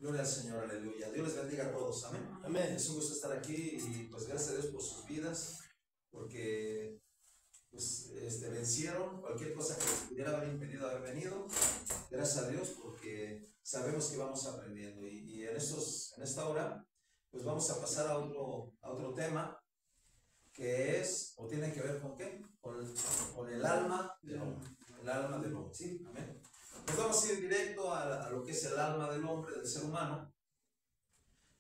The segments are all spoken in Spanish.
Gloria al Señor, aleluya. Dios les bendiga a todos, amén. Amén. Es un gusto estar aquí y pues gracias a Dios por sus vidas, porque pues vencieron cualquier cosa que les pudiera haber impedido haber venido. Gracias a Dios, porque sabemos que vamos aprendiendo y en esta hora pues vamos a pasar a otro tema que es, o tiene que ver con qué, con el alma del hombre, el alma del hombre, ¿sí? Amén. Pues vamos a ir directo a lo que es el alma del hombre, del ser humano.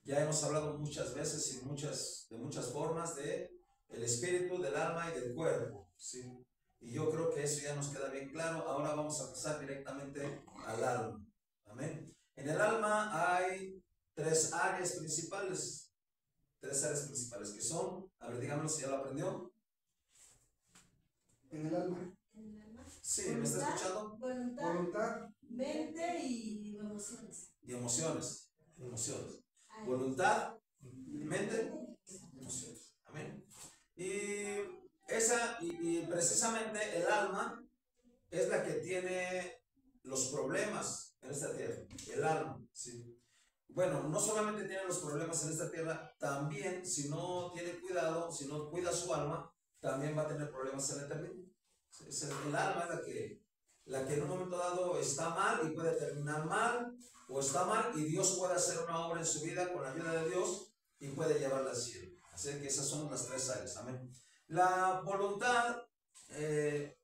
Ya hemos hablado muchas veces y de muchas formas de el espíritu, del alma y del cuerpo, ¿sí? Y yo creo que eso ya nos queda bien claro. Ahora vamos a pasar directamente al alma. Amén. En el alma hay tres áreas principales que son, a ver, díganme si ya lo aprendió. En el alma. Sí, ¿me está escuchando? Voluntad, mente y emociones. Y emociones. Voluntad, mente, emociones. Amén. Y precisamente el alma es la que tiene los problemas en esta tierra. El alma, sí. Bueno, no solamente tiene los problemas en esta tierra, también si no tiene cuidado, si no cuida su alma, también va a tener problemas en la eternidad. El alma es la que en un momento dado está mal y puede terminar mal, o está mal y Dios puede hacer una obra en su vida con la ayuda de Dios y puede llevarla al cielo. Así que esas son las tres áreas. Amén. La voluntad es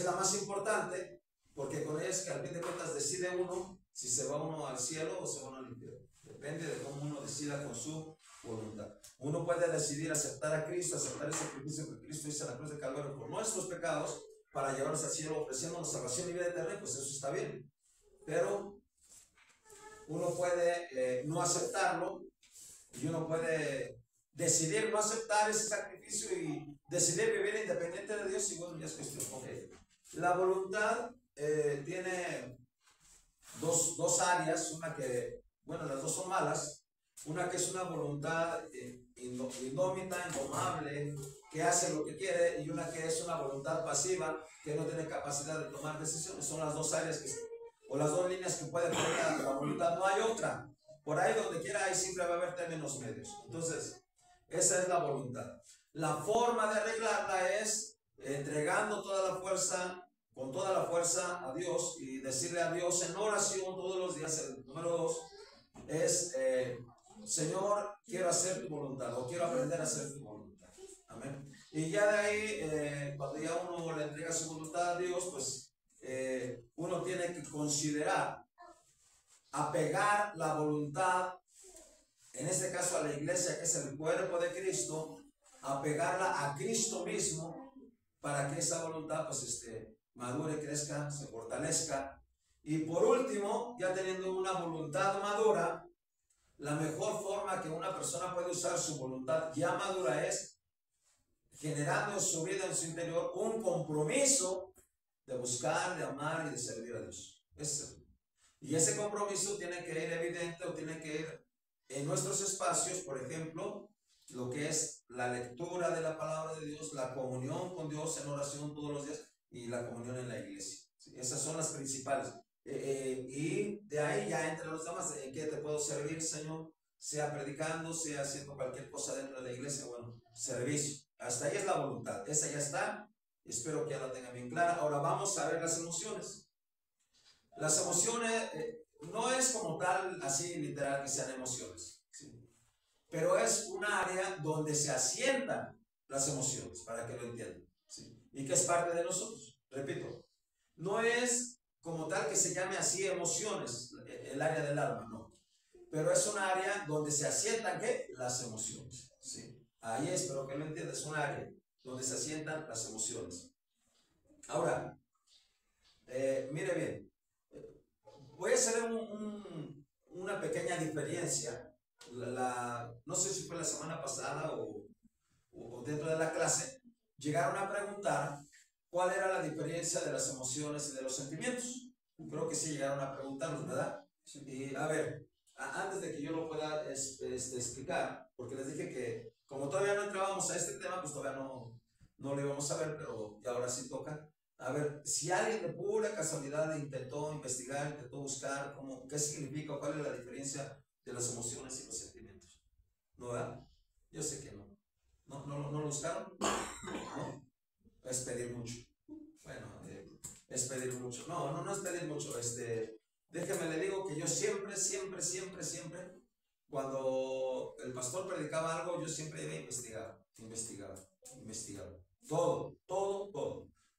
la más importante, porque con ella es que al fin de cuentas decide uno si se va uno al cielo o se va uno al infierno. Depende de cómo uno decida con su voluntad. Uno puede decidir aceptar a Cristo, aceptar el sacrificio que Cristo hizo en la cruz de Calvario por nuestros pecados para llevarnos al cielo ofreciéndonos salvación y vida eterna, pues eso está bien. Pero uno puede no aceptarlo y uno puede decidir no aceptar ese sacrificio y decidir vivir independiente de Dios, y bueno, ya es cuestión. Okay. La voluntad tiene dos áreas, una que, bueno, las dos son malas, una que es una voluntad indómita, indomable, que hace lo que quiere, y una que es una voluntad pasiva, que no tiene capacidad de tomar decisiones. Son las dos áreas o las dos líneas que puede tener la voluntad, no hay otra. Por ahí donde quiera, ahí siempre va a haber términos medios. Entonces, esa es la voluntad. La forma de arreglarla es entregando toda la fuerza, con toda la fuerza a Dios, y decirle a Dios en oración todos los días. El número 2 es, Señor, quiero hacer tu voluntad, o quiero aprender a hacer tu voluntad. Amén. Y ya de ahí, cuando ya uno le entrega su voluntad a Dios, pues uno tiene que considerar apegar la voluntad, en este caso a la iglesia, que es el cuerpo de Cristo, apegarla a Cristo mismo, para que esa voluntad pues madure, crezca, se fortalezca. Y por último, ya teniendo una voluntad madura, la mejor forma que una persona puede usar su voluntad ya madura es generando en su vida, en su interior, un compromiso de buscar, de amar y de servir a Dios. Y ese compromiso tiene que ir evidente, o tiene que ir en nuestros espacios, por ejemplo, lo que es la lectura de la palabra de Dios, la comunión con Dios en oración todos los días y la comunión en la iglesia. ¿Sí? Esas son las principales. Y de ahí ya entre los demás, ¿en qué te puedo servir, Señor? Sea predicando, sea haciendo cualquier cosa dentro de la iglesia, bueno, servicio. Hasta ahí es la voluntad, esa ya está. Espero que ya la tengan bien clara. Ahora vamos a ver las emociones. Las emociones no es como tal, así literal, que sean emociones, ¿sí? Pero es un área donde se asientan las emociones, para que lo entiendan, ¿sí? Y que es parte de nosotros. Repito, no es como tal que se llame así emociones, el área del alma, no. Pero es un área donde se asientan, ¿qué? Las emociones, ¿sí? Ahí espero que lo entiendan, es un área donde se asientan las emociones. Ahora, mire bien, voy a hacer una pequeña diferencia. No sé si fue la semana pasada o dentro de la clase, llegaron a preguntar cuál era la diferencia de las emociones y de los sentimientos. Creo que sí llegaron a preguntarnos, ¿verdad? Y a ver, antes de que yo lo pueda explicar, porque les dije que como todavía no entrábamos a este tema, pues todavía no lo íbamos a ver, pero ya ahora sí toca. A ver, si alguien de pura casualidad intentó investigar, intentó buscar qué significa, cuál es la diferencia de las emociones y los sentimientos. ¿No, verdad? Yo sé que no. ¿No lo buscaron? ¿No? Es pedir mucho. Bueno, es pedir mucho. No es pedir mucho. Déjeme le digo que yo siempre, cuando el pastor predicaba algo, yo siempre iba a investigar. Todo.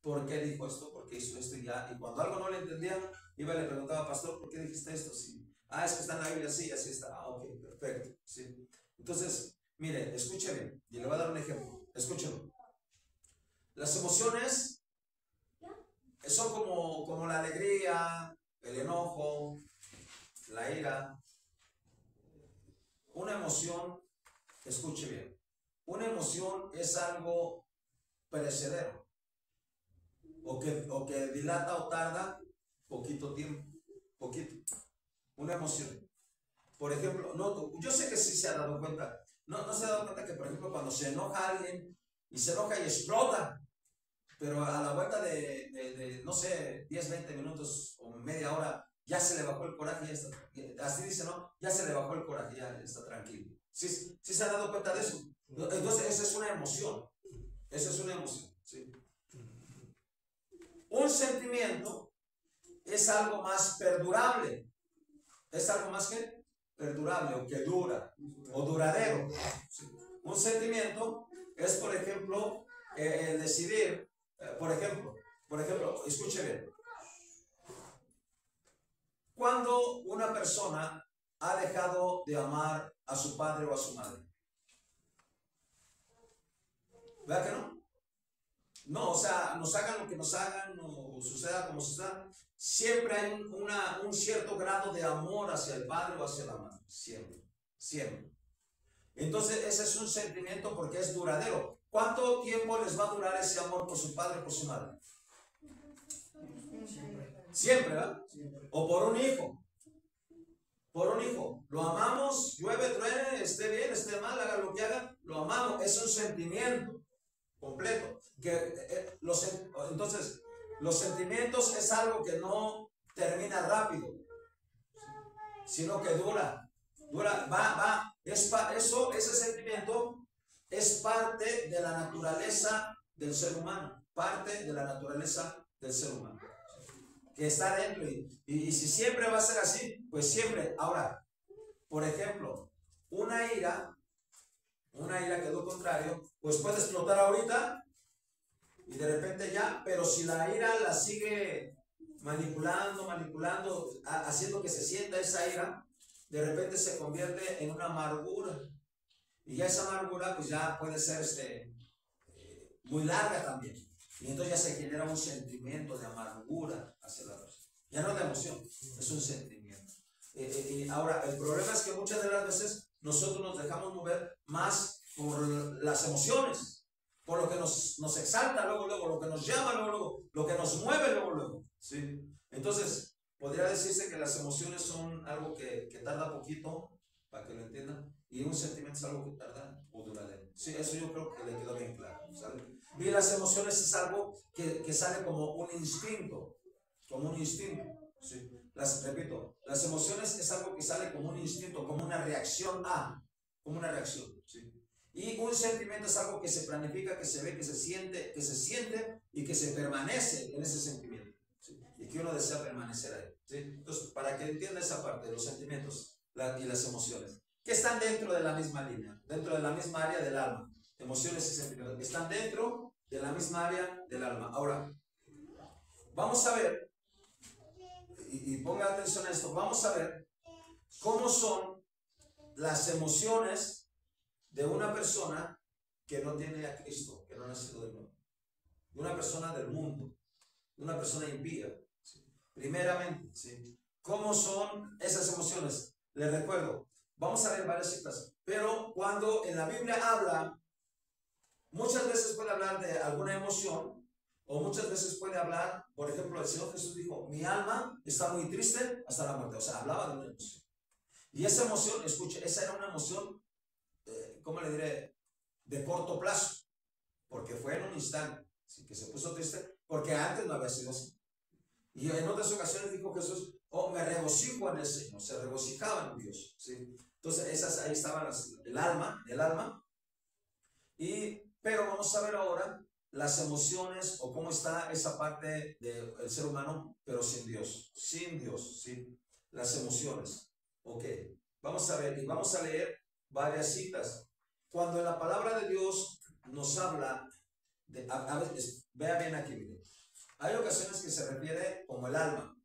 ¿Por qué dijo esto? ¿Por qué hizo esto? Y cuando algo no le entendía, iba y le preguntaba, pastor, ¿por qué dijiste esto? Sí. Es que está en la Biblia así, así está. Ok, perfecto. Sí. Entonces, mire, escuche bien, y le voy a dar un ejemplo. Escúchelo. Las emociones son como la alegría, el enojo, la ira. Una emoción, escuche bien, una emoción es algo perecedero, o que dilata o tarda poquito tiempo, poquito. Una emoción. Por ejemplo, yo sé que sí se ha dado cuenta. No se ha dado cuenta que, por ejemplo, cuando se enoja alguien y se enoja y explota, pero a la vuelta de no sé, 10, 20 minutos o media hora, ya se le bajó el coraje, ya está, así dice, ¿no? Ya se le bajó el coraje, ya está tranquilo. ¿Sí se han dado cuenta de eso? Entonces, esa es una emoción. Esa es una emoción, ¿sí? Un sentimiento es algo más perdurable. Es algo más que perdurable o que dura o duradero. ¿Sí? Un sentimiento es, por ejemplo, el decidir, por ejemplo, escuche bien. Cuando una persona ha dejado de amar a su padre o a su madre. ¿Verdad que no? No, o sea, nos hagan lo que nos hagan o suceda como suceda, siempre hay un cierto grado de amor hacia el padre o hacia la madre. Siempre. Entonces, ese es un sentimiento porque es duradero. ¿Cuánto tiempo les va a durar ese amor por su padre o por su madre? Siempre, ¿verdad? O por un hijo. Por un hijo. Lo amamos, llueve, truene, esté bien, esté mal, haga lo que haga, lo amamos. Es un sentimiento completo. Entonces, los sentimientos es algo que no termina rápido, sino que dura, va. Ese sentimiento es parte de la naturaleza del ser humano, que está dentro. Y si siempre va a ser así, pues siempre. Ahora, por ejemplo, una ira que es lo contrario, pues puede explotar ahorita y de repente ya, pero si la ira la sigue manipulando, haciendo que se sienta esa ira, de repente se convierte en una amargura. Y ya esa amargura pues ya puede ser muy larga también. Y entonces ya se genera un sentimiento de amargura hacia la persona. Ya no es de emoción, es un sentimiento. Y ahora, el problema es que muchas de las veces nosotros nos dejamos mover más por las emociones, por lo que nos exalta luego, lo que nos llama luego, lo que nos mueve luego, ¿sí? Entonces, podría decirse que las emociones son algo que tarda poquito, para que lo entiendan, y un sentimiento es algo que tarda o duradero. Sí, eso yo creo que le quedó bien claro, ¿sabe? Y las emociones es algo que sale como un instinto, ¿sí? Repito, las emociones es algo que sale como un instinto, como una reacción ¿sí? Y un sentimiento es algo que se planifica, que se ve, que se siente y que se permanece en ese sentimiento, ¿sí? Y que uno desea permanecer ahí, ¿sí? Entonces, para que entienda esa parte de los sentimientos y las emociones, que están dentro de la misma línea, dentro de la misma área del alma, emociones y sentimientos, están dentro de la misma área del alma. Ahora, vamos a ver, y ponga atención a esto, vamos a ver cómo son las emociones de una persona que no tiene a Cristo, que no ha nacido de nuevo, de una persona del mundo, de una persona impía, ¿sí? Primeramente, ¿sí? ¿Cómo son esas emociones? Les recuerdo, vamos a ver varias citas, pero cuando en la Biblia habla, muchas veces puede hablar de alguna emoción, o muchas veces puede hablar, por ejemplo, el Señor Jesús dijo, mi alma está muy triste hasta la muerte, o sea, hablaba de una emoción. Y esa emoción, escuche, esa era una emoción, ¿cómo le diré? De corto plazo, porque fue en un instante, ¿sí? Que se puso triste, porque antes no había sido así. Y en otras ocasiones dijo Jesús, oh, me regocijo en el Señor, se regocijaban en Dios, ¿sí? Entonces, ahí estaban el alma, pero vamos a ver ahora las emociones o cómo está esa parte del ser humano, pero sin Dios, ¿sí? Las emociones, ok. Vamos a ver y vamos a leer varias citas. Cuando en la palabra de Dios nos habla, a veces, vea bien aquí, mire. Hay ocasiones que se refiere como el alma,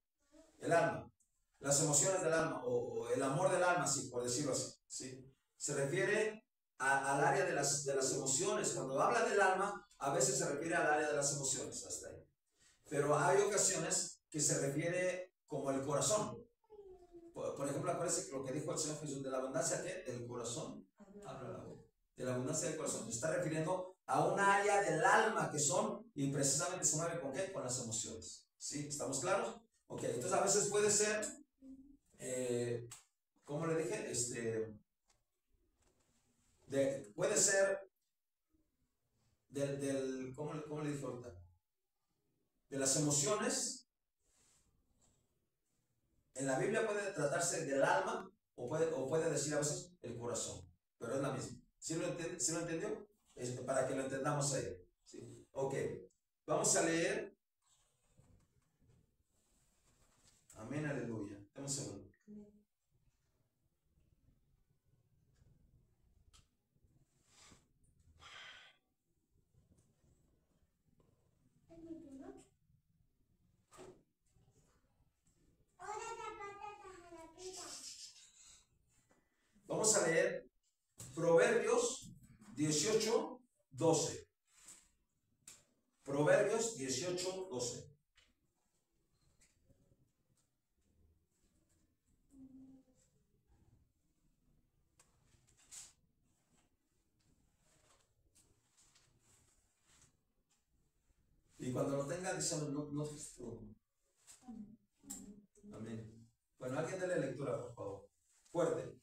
las emociones del alma o el amor del alma, sí, por decirlo así, ¿sí? Se refiere al área de las emociones. Cuando habla del alma, a veces se refiere al área de las emociones, hasta ahí. Pero hay ocasiones que se refiere como el corazón. Por ejemplo, acuérdense lo que dijo el Señor Jesús, de la abundancia del corazón habla la boca. De la abundancia del corazón. Se está refiriendo a un área del alma que son, y precisamente se mueve con ¿qué? Con las emociones. ¿Sí? ¿Estamos claros? Ok, entonces a veces puede ser, ¿cómo le dije? Puede ser ¿cómo le dije ahorita? De las emociones. En la Biblia puede tratarse del alma o puede decir a veces el corazón, pero es la misma. ¿Sí lo entendió? Para que lo entendamos ahí. ¿Sí? Ok, vamos a leer. Amén, aleluya. Dame un segundo. Vamos a leer Proverbios 18, 12. Proverbios 18, 12. Y cuando lo tenga, díselo, no. Amén. Bueno, alguien dele lectura, por favor. Fuerte.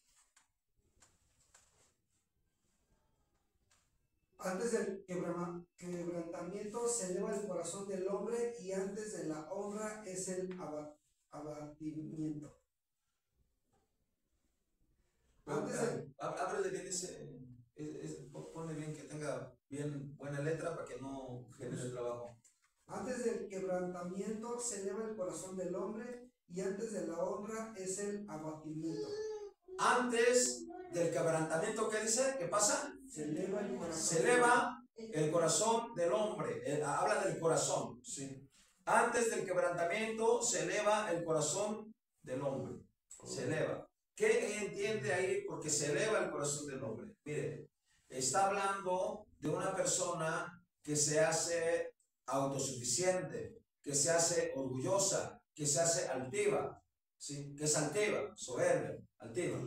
Antes del quebrantamiento se eleva el corazón del hombre, y antes de la honra es el abatimiento. Ábrele bien ponle bien que tenga bien buena letra para que no genere trabajo. Antes del quebrantamiento se eleva el corazón del hombre, y antes de la honra es el abatimiento. Antes del quebrantamiento, ¿qué dice? ¿Qué pasa? Se eleva el corazón. Se eleva el corazón del hombre. Habla del corazón, ¿sí? Antes del quebrantamiento se eleva el corazón del hombre. Se eleva. ¿Qué entiende ahí? Porque se eleva el corazón del hombre. Mire, está hablando de una persona que se hace autosuficiente, que se hace orgullosa, que se hace altiva, ¿sí? Que es altiva, soberbia, altiva.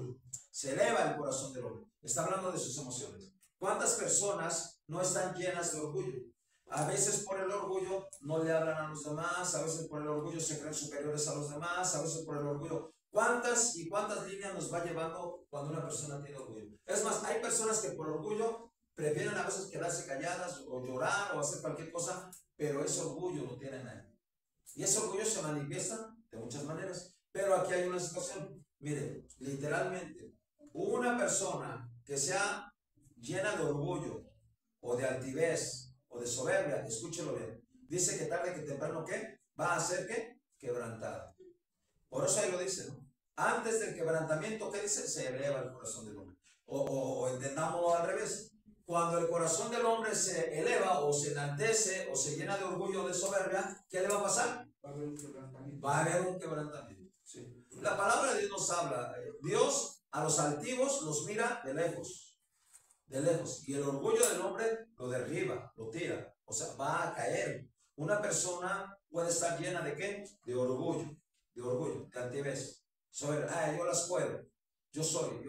Se eleva el corazón del hombre. Está hablando de sus emociones. ¿Cuántas personas no están llenas de orgullo? A veces por el orgullo no le hablan a los demás, a veces por el orgullo se creen superiores a los demás, a veces por el orgullo. ¿Cuántas y cuántas líneas nos va llevando cuando una persona tiene orgullo? Es más, hay personas que por orgullo prefieren a veces quedarse calladas o llorar o hacer cualquier cosa, pero ese orgullo lo tienen ahí. Y ese orgullo se manifiesta de muchas maneras. Pero aquí hay una situación. Mire, literalmente, una persona que sea llena de orgullo o de altivez o de soberbia, escúchelo bien, dice que tarde que temprano, ¿qué? Va a ser, ¿qué? Quebrantada. Por eso ahí lo dice, ¿no? Antes del quebrantamiento, ¿qué dice? Se eleva el corazón del hombre. O entendámoslo al revés. Cuando el corazón del hombre se eleva o se enaltece o se llena de orgullo o de soberbia, ¿qué le va a pasar? Va a haber un quebrantamiento. Va a haber un quebrantamiento. ¿Sí? La palabra de Dios nos habla. Dios a los altivos los mira de lejos. De lejos. Y el orgullo del hombre lo derriba, lo tira. O sea, va a caer. Una persona puede estar llena de ¿qué? De orgullo, de altivez. Soberbia. Yo las puedo. Yo soy.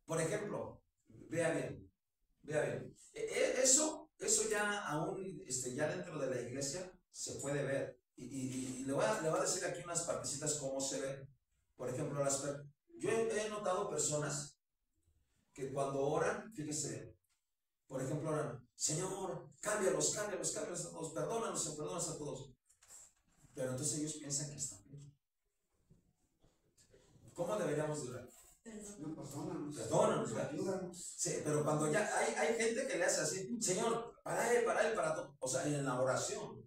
Por ejemplo, vea bien. Eso ya aún, ya dentro de la iglesia se puede ver. Y le voy a decir aquí unas partecitas cómo se ve. Por ejemplo, yo he notado personas que cuando oran, fíjese, por ejemplo, oran, Señor, cámbialos a todos, perdónanos a todos. Pero entonces ellos piensan que están bien. ¿Cómo deberíamos de orar? No, Perdónanos, ayúdanos. Sí, pero cuando ya hay gente que le hace así, Señor, para él, para todo. O sea, en la oración.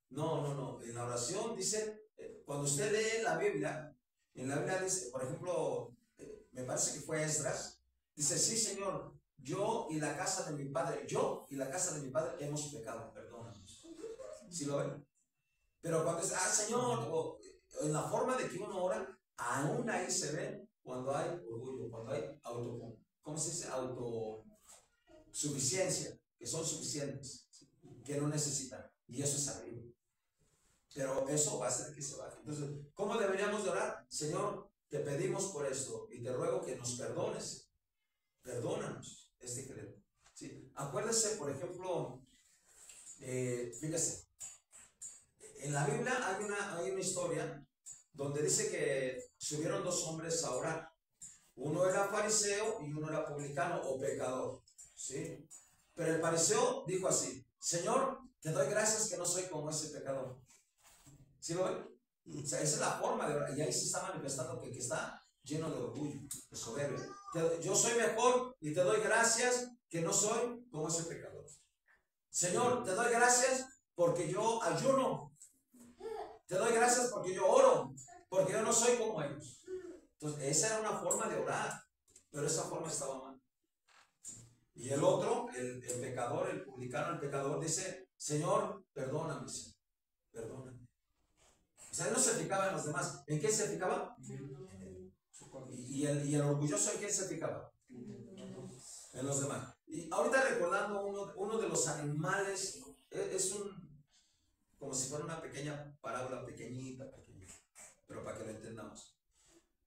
No. En la oración dice, cuando usted lee la Biblia, en la Biblia dice, por ejemplo, me parece que fue Esdras, dice, sí, Señor, yo y la casa de mi padre hemos pecado, perdónanos. ¿Sí lo ven? Pero cuando dice, Señor, o en la forma de que uno ora, aún ahí se ve cuando hay orgullo, cuando hay ¿cómo se dice? Autosuficiencia, que son suficientes, que no necesitan. Y eso es arriba. Pero eso va a hacer que se baje. Entonces, ¿cómo deberíamos de orar? Señor, te pedimos por esto y te ruego que nos perdones. Perdónanos. Es diferente. ¿Sí? Acuérdese, por ejemplo, fíjese, en la Biblia hay una historia donde dice que subieron dos hombres a orar. Uno era fariseo y uno era publicano o pecador. ¿Sí? Pero el fariseo dijo así, Señor, te doy gracias que no soy como ese pecador. ¿Sí lo ven? O sea, esa es la forma de orar. Y ahí se está manifestando que está lleno de orgullo, de soberbia. Yo soy mejor y te doy gracias que no soy como ese pecador. Señor, te doy gracias porque yo ayuno. Te doy gracias porque yo oro. Porque yo no soy como ellos. Entonces, esa era una forma de orar. Pero esa forma estaba mal. Y el otro, el pecador, el publicano, el pecador, dice, Señor, perdóname, Señor. Perdóname. O sea, él no se fijaba en los demás. ¿En qué se fijaba? Y el orgulloso, ¿en qué se fijaba? En los demás. Y ahorita recordando uno de los animales, es como si fuera una pequeña parábola, pequeñita, pero para que lo entendamos.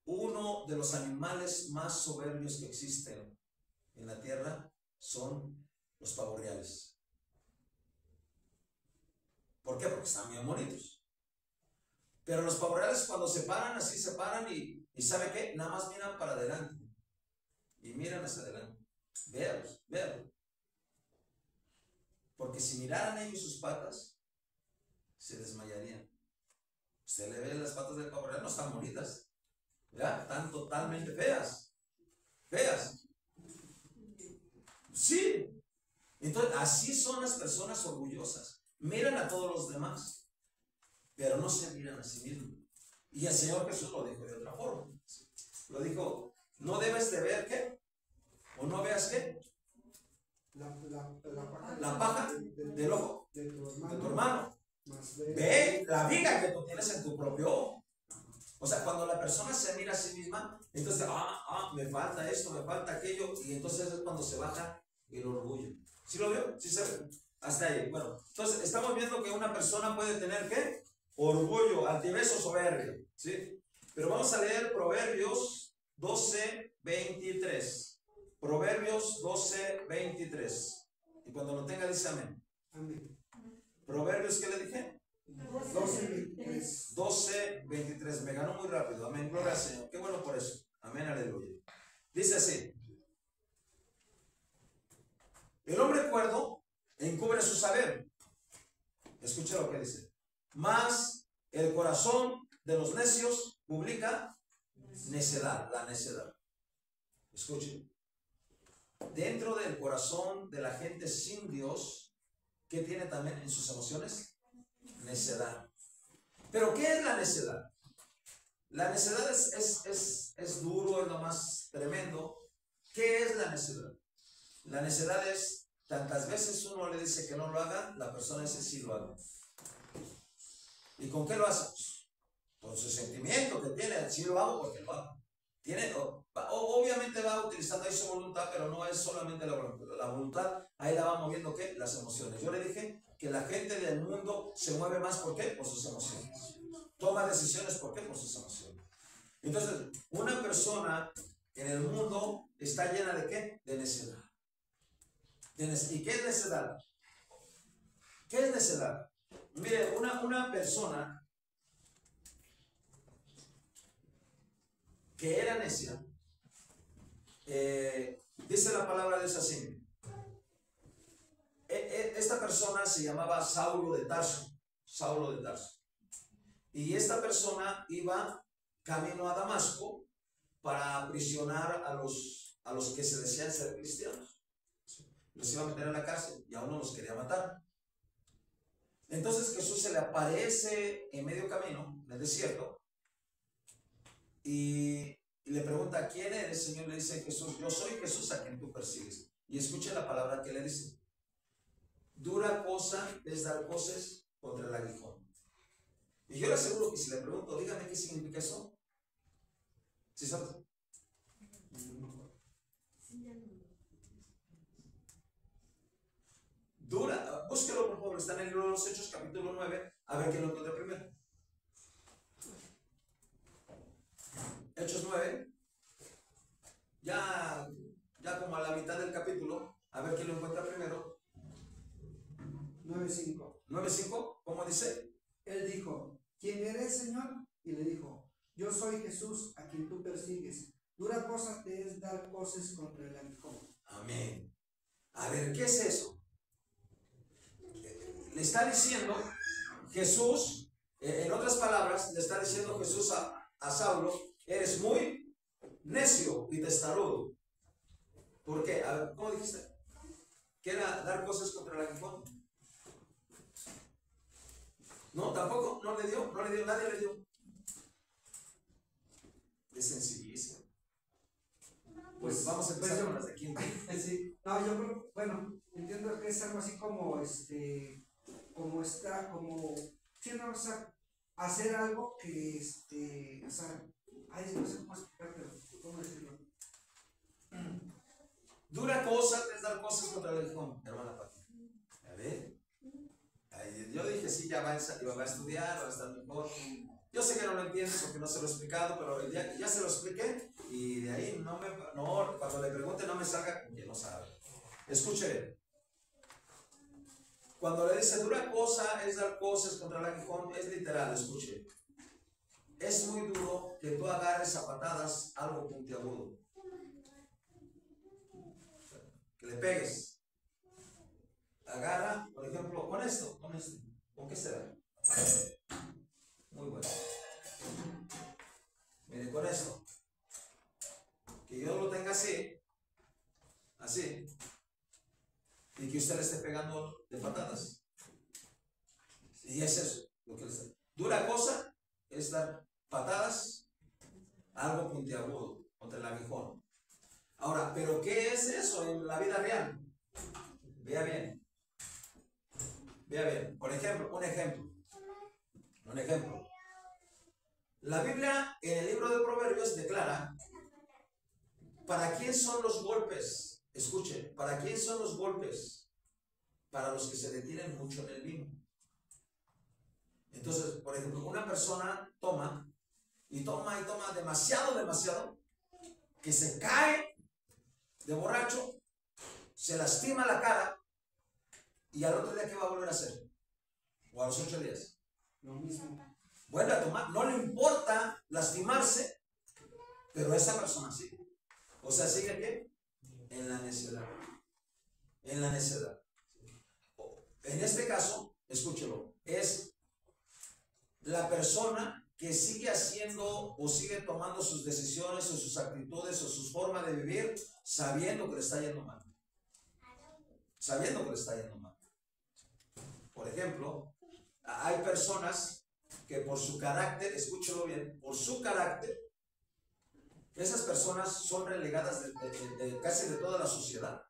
Uno de los animales más soberbios que existen en la tierra son los pavos reales. ¿Por qué? Porque están bien bonitos. Pero los pavos reales cuando se paran, así se paran y ¿sabe qué? Nada más miran para adelante. Y miran hacia adelante. Véanlos. Porque si miraran ellos sus patas, se desmayarían. Usted le ve las patas del pavo real, no están bonitas. ¿Verdad? Están totalmente feas. Sí. Entonces, así son las personas orgullosas. Miran a todos los demás, pero no se miran a sí mismos. Y el Señor Jesús lo dijo de otra forma. Lo dijo, no debes de ver ¿qué? ¿O no veas qué? La paja del ojo de tu hermano. Ve la viga que tú tienes en tu propio ojo. O sea, cuando la persona se mira a sí misma, entonces, me falta esto, me falta aquello, y entonces es cuando se baja el orgullo. ¿Sí lo veo? ¿Sí se ve? Hasta ahí. Bueno, entonces estamos viendo que una persona puede tener ¿qué? Orgullo, altivez o soberbia. ¿Sí? Pero vamos a leer Proverbios 12:23. Proverbios 12:23. Y cuando lo tenga, dice amén. Amén. Proverbios, ¿qué le dije? 12:23. 12:23. Me ganó muy rápido. Amén. Gloria al Señor. Qué bueno por eso. Amén. Aleluya. Dice así. El hombre cuerdo encubre su saber. Escucha lo que dice. Mas el corazón de los necios publica necedad. La necedad. Escuchen. Dentro del corazón de la gente sin Dios, ¿qué tiene también en sus emociones? Necedad. ¿Pero qué es la necedad? La necedad es duro, es lo más tremendo. ¿Qué es la necedad? La necedad es, tantas veces uno le dice que no lo haga, la persona dice sí lo haga. ¿Y con qué lo hacemos? Con su sentimiento que tiene, sí lo hago porque lo hago. Obviamente va utilizando ahí su voluntad, pero no es solamente la voluntad. La voluntad, ahí la va moviendo, ¿qué? Las emociones. Yo le dije que la gente del mundo se mueve más, ¿por qué? Por sus emociones. Toma decisiones, ¿por qué? Por sus emociones. Entonces, una persona en el mundo está llena de ¿qué? De necedad. ¿Y qué es necedad? ¿Qué es necedad? Mire, una persona que era necia, dice la palabra de esa así. esta persona se llamaba Saulo de Tarso. Saulo de Tarso. Y esta persona iba camino a Damasco para aprisionar a los que se decían ser cristianos. Los iba a meter en la cárcel y a uno los quería matar. Entonces Jesús se le aparece en medio camino, en el desierto, y le pregunta: ¿quién eres, Señor? Le dice Jesús: yo soy Jesús a quien tú persigues. Y escucha la palabra que le dice: dura cosa es dar coces contra el aguijón. Y yo le aseguro que si le pregunto, dígame qué significa eso. ¿Sí sabes? Dura, búsquelo por favor, está en el libro de los Hechos, capítulo 9, a ver quién lo encuentra primero. Hechos 9, ya como a la mitad del capítulo, a ver quién lo encuentra primero. 9:5. 9:5, ¿cómo dice? Él dijo: ¿quién eres, Señor? Y le dijo: yo soy Jesús a quien tú persigues. Dura cosa te es dar coces contra el aguijón. Amén. A ver, ¿qué es eso? Le está diciendo Jesús, en otras palabras, le está diciendo Jesús a Saulo: eres muy necio y testarudo. ¿Por qué? A ver, ¿cómo dijiste? ¿Qué era dar cosas contra el aguijón? No, tampoco, no le dio, nadie le dio. Es sencillísimo. Pues vamos a empezar con las de quinto. Sí. No, yo creo, bueno, entiendo que es algo así como sí, no, o sea, hacer algo que, o sea, ay, no sé cómo explicar, pero ¿cómo decirlo? Dura cosa es dar cosas contra el aguijón, hermana Pati. A ver. Yo dije, sí, ya va a estudiar, va a estar mejor. Yo sé que no lo entiendes porque no se lo he explicado, pero ya se lo expliqué y de ahí cuando le pregunte no me salga con que no sabe. Escuche. Cuando le dice dura cosa es dar cosas contra el aguijón, es literal, escuche. Es muy duro que tú agarres a patadas algo puntiagudo. Que le pegues. Agarra, por ejemplo, con esto. ¿Con qué será? Muy bueno. Mire, con esto. Que yo lo tenga así. Y que usted le esté pegando de patadas. Y es eso lo que le está. Dura cosa es dar patadas a algo puntiagudo contra el aguijón. Ahora, ¿pero qué es eso en la vida real? Vea bien. Por ejemplo, un ejemplo. La Biblia en el libro de Proverbios declara: ¿para quién son los golpes? Escuche, ¿para quién son los golpes? Para los que se detienen mucho en el vino. Entonces, por ejemplo, una persona toma demasiado, que se cae de borracho, se lastima la cara, y al otro día, ¿qué va a volver a hacer? O a los 8 días. Lo mismo. Vuelve a tomar, no le importa lastimarse, pero esa persona sí. O sea, ¿sigue qué? En la necedad. En este caso, escúchelo, es la persona que sigue haciendo o sigue tomando sus decisiones o sus actitudes o su forma de vivir sabiendo que le está yendo mal. Por ejemplo, hay personas que por su carácter, escúchelo bien, por su carácter, esas personas son relegadas de casi de toda la sociedad.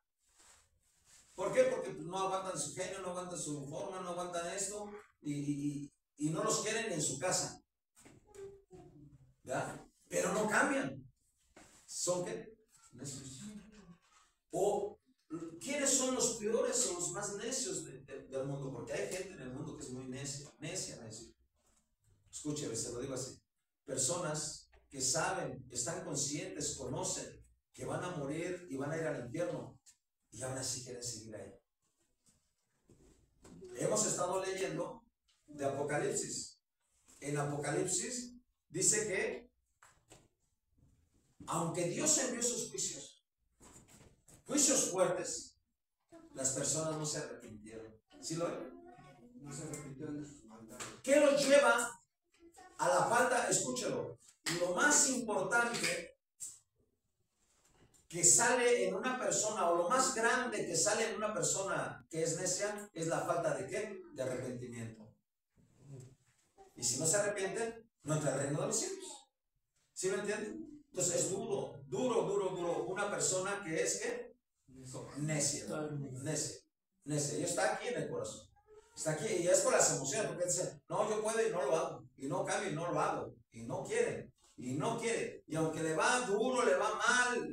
¿Por qué? Porque no aguantan su genio, no aguantan su forma, no aguantan esto y no los quieren en su casa. ¿Ya? Pero no cambian. ¿Son qué? Necios. O ¿quiénes son los peores o los más necios del mundo? Porque hay gente en el mundo que es muy necia. Escúcheme, se lo digo así. Personas que saben, están conscientes, conocen que van a morir y van a ir al infierno y aún así quieren seguir ahí. Hemos estado leyendo de Apocalipsis. En Apocalipsis dice que aunque Dios envió sus juicios fuertes, las personas no se arrepintieron. ¿Sí lo ven? No se arrepintieron de sus maldades. ¿Qué los lleva a la falta? Escúchelo. Lo más importante que sale en una persona, o lo más grande que sale en una persona que es necia, es la falta de ¿qué? De arrepentimiento. Y si no se arrepiente, no entra al reino de los cielos. ¿Sí lo entienden? Entonces es duro, duro, duro, duro. Una persona que es ¿qué? Necia. Necia. Necia. Y está aquí en el corazón. Está aquí y es por las emociones, porque dice, no, yo puedo y no lo hago. Y no cambio y no lo hago. Y no quiere. Y no quiere. Y aunque le va duro, le va mal.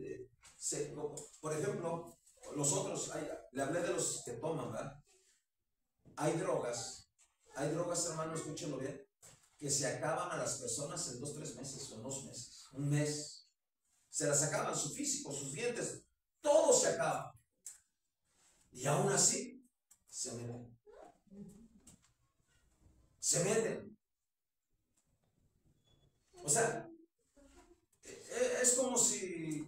Por ejemplo, los otros, le hablé de los que toman, ¿verdad? Hay drogas, hermano, escúchenlo bien, que se acaban a las personas en 2, 3 meses o 2 meses, un mes. Se las acaban, su físico, sus dientes, todo se acaba. Y aún así, se meten. Se meten. O sea, es como si,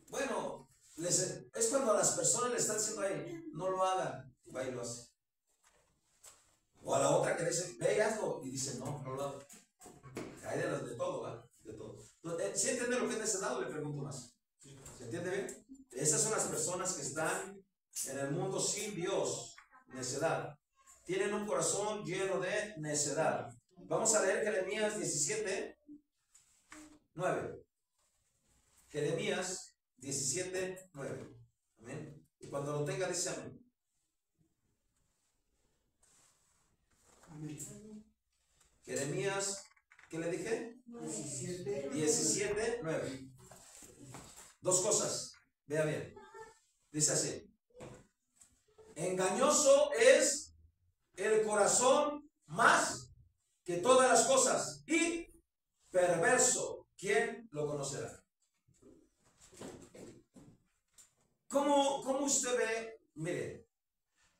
bueno, es cuando a las personas le están diciendo ahí, no lo hagan, va y lo hace. O a la otra que dice, ve y hazlo, y dice, no, no lo hago. Hay de todo, ¿va? De todo. ¿Sí entiende lo que es necedad o le pregunto más? ¿Se entiende bien? Esas son las personas que están en el mundo sin Dios, necedad. Tienen un corazón lleno de necedad. Vamos a leer Jeremías 17, 9. Jeremías 17, 9. Amén. Y cuando lo tenga, dice amén. Amén. Jeremías, ¿qué le dije? 17, 9. Dos cosas. Vea bien. Dice así. Engañoso es el corazón más que todas las cosas y perverso. ¿Quién lo conocerá? ¿Cómo usted ve? Mire,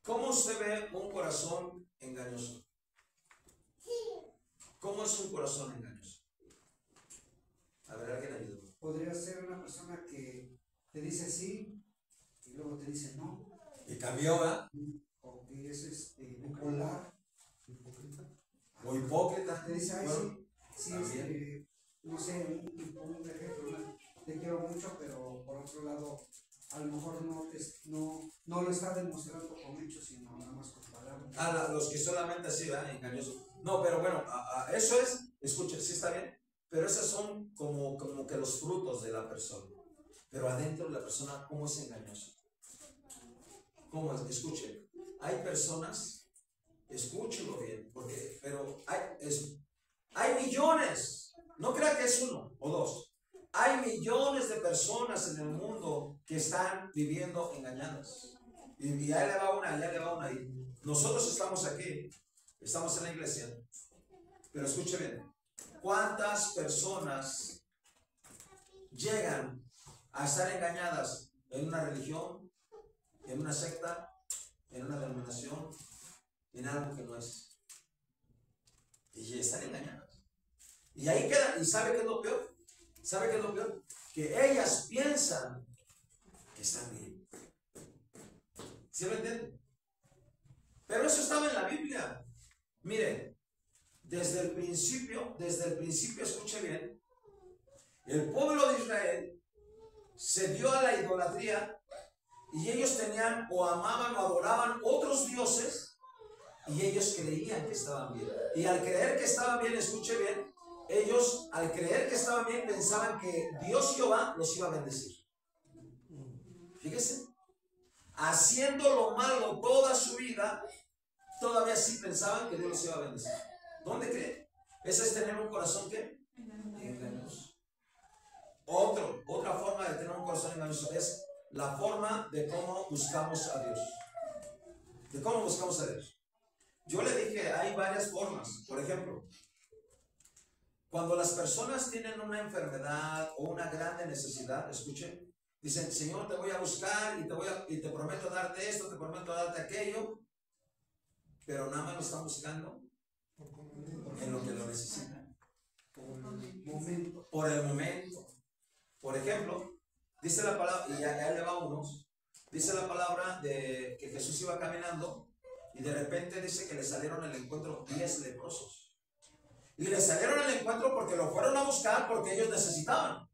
¿cómo usted ve un corazón engañoso? ¿Cómo es un corazón engañoso? A ver, alguien ayuda. Podría ser una persona que te dice sí y luego te dice no. Y cambió, ¿verdad? O que es bipolar. O hipócrita. Te dice, ay, Bueno, sí, también. no sé, un ejemplo, ¿no? Te quiero mucho, pero por otro lado, a lo mejor no lo está demostrando con hechos, sino nada más con palabras. Los que solamente así, ¿verdad? Engañosos. No, pero bueno, eso es, escuchen, sí está bien, pero esos son como que los frutos de la persona. Pero adentro de la persona, ¿cómo es engañoso? ¿Cómo es? Escuchen, hay personas, escúchenlo bien, pero hay millones, no crea que es uno o dos, hay millones de personas en el mundo que están viviendo engañadas. Y ahí le va una, allá le va una ahí. Nosotros estamos aquí, estamos en la iglesia, pero escuche bien, ¿cuántas personas llegan a estar engañadas en una religión, en una secta, en una denominación, en algo que no es? Y están engañadas. Y ahí quedan, ¿y sabe qué es lo peor? ¿Sabe qué es lo peor? Que ellas piensan que están bien. ¿Sí me entienden? Pero eso estaba en la Biblia. Mire, desde el principio, escuche bien, el pueblo de Israel se dio a la idolatría y ellos tenían o amaban o adoraban otros dioses y ellos creían que estaban bien. Y al creer que estaban bien, escuche bien, ellos al creer que estaban bien pensaban que Dios Jehová los iba a bendecir. Fíjese, haciendo lo malo toda su vida, todavía sí pensaban que Dios los iba a bendecir. ¿Dónde creen? Ese es tener un corazón ¿qué? Engañoso. Otra forma de tener un corazón engañoso es la forma de cómo buscamos a Dios. De cómo buscamos a Dios. Yo le dije, hay varias formas. Por ejemplo, cuando las personas tienen una enfermedad o una grande necesidad, escuchen, dicen, Señor, te voy a buscar y te prometo darte esto, te prometo darte aquello, pero nada más lo están buscando en lo que lo necesitan. Por el momento. Por ejemplo, dice la palabra, y allá le va unos, Dice la palabra de que Jesús iba caminando y de repente dice que le salieron al encuentro 10 leprosos. Y le salieron al encuentro porque lo fueron a buscar porque ellos necesitaban.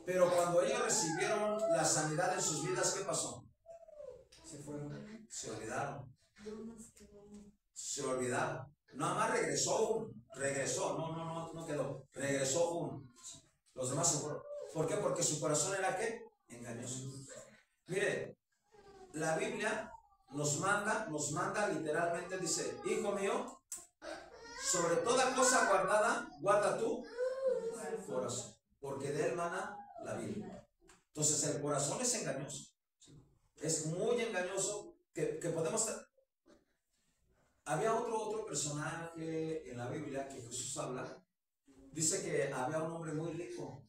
Pero cuando ellos recibieron la sanidad en sus vidas, ¿qué pasó? Se fueron. Se olvidaron. Se olvidaron. Nada más regresó uno. Regresó. No quedó. Regresó uno. Los demás se fueron. ¿Por qué? Porque su corazón era ¿qué? Engañoso. Mire, la Biblia nos manda literalmente, dice, hijo mío, sobre toda cosa guardada, guarda tu corazón, porque de él mana la vida. Entonces el corazón es engañoso. Es muy engañoso que podemos... Había otro personaje en la Biblia que Jesús habla. Dice que había un hombre muy rico.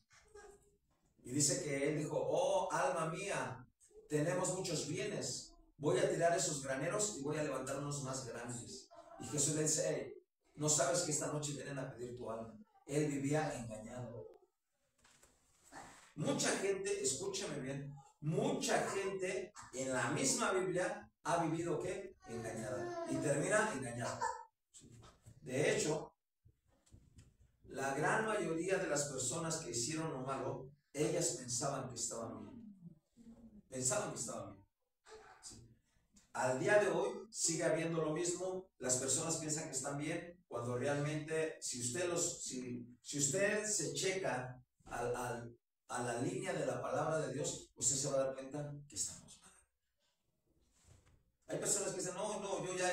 Y dice que él dijo, oh alma mía, tenemos muchos bienes. Voy a tirar esos graneros y voy a levantar unos más grandes. Y Jesús le dice, hey, no sabes que esta noche vienen a pedir tu alma. Él vivía engañado. Mucha gente, escúchame bien, mucha gente en la misma Biblia ha vivido ¿qué? Engañada. Y termina engañada. De hecho, la gran mayoría de las personas que hicieron lo malo, ellas pensaban que estaban bien. Pensaban que estaban bien. Sí. Al día de hoy sigue habiendo lo mismo. Las personas piensan que están bien cuando realmente, si usted se checa a la línea de la palabra de Dios, usted se va a dar cuenta que estamos mal. Hay personas que dicen, no, yo ya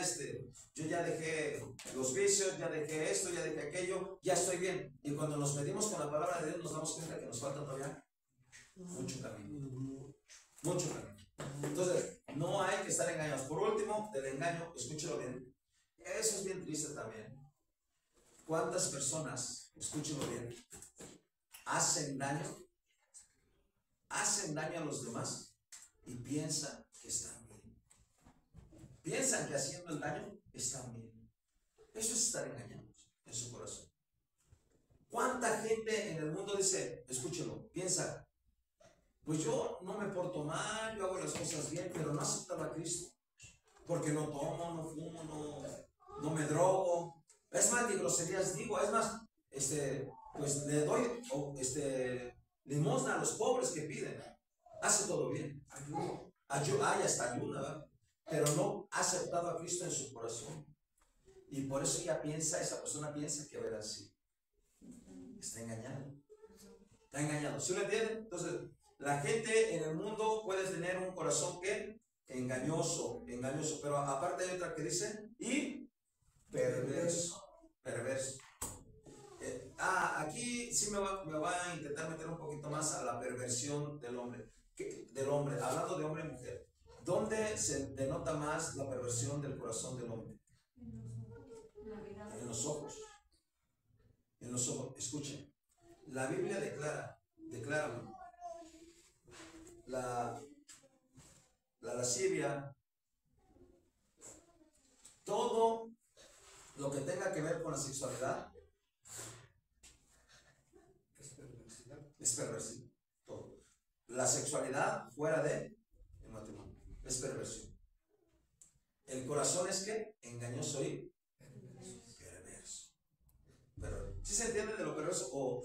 dejé los vicios, ya dejé esto, ya dejé aquello, ya estoy bien. Y cuando nos medimos con la palabra de Dios, nos damos cuenta que nos falta todavía mucho camino. Mucho camino. Entonces, no hay que estar engañados. Por último, del engaño, escúchelo bien. Eso es bien triste también. ¿Cuántas personas, escúchelo bien, hacen daño a los demás y piensan que están bien? Piensan que haciendo el daño están bien. Eso es estar engañados en su corazón. ¿Cuánta gente en el mundo dice, escúchelo, piensa, pues yo no me porto mal, yo hago las cosas bien, pero no acepto a Cristo? Porque no tomo, no fumo, no me drogo. Es más, ni groserías digo, es más, pues le doy limosna a los pobres que piden. Hace todo bien. Ayuda, hasta ayuda, ¿verdad? Pero no ha aceptado a Cristo en su corazón. Y por eso esa persona piensa que va a ver así. Está engañado. Está engañado. ¿Sí lo entienden? Entonces, la gente en el mundo puede tener un corazón que engañoso, pero aparte hay otra que dice y perverso. Aquí sí me va a intentar meter un poquito más a la perversión del hombre, hablando de hombre y mujer. ¿Dónde se denota más la perversión del corazón del hombre? En los ojos. En los ojos. Escuchen, la Biblia declara la lascivia, todo lo que tenga que ver con la sexualidad es perversión. Todo. La sexualidad fuera de el matrimonio es perversión. El corazón es que engañoso y perverso. Pero si se entiende de lo perverso, o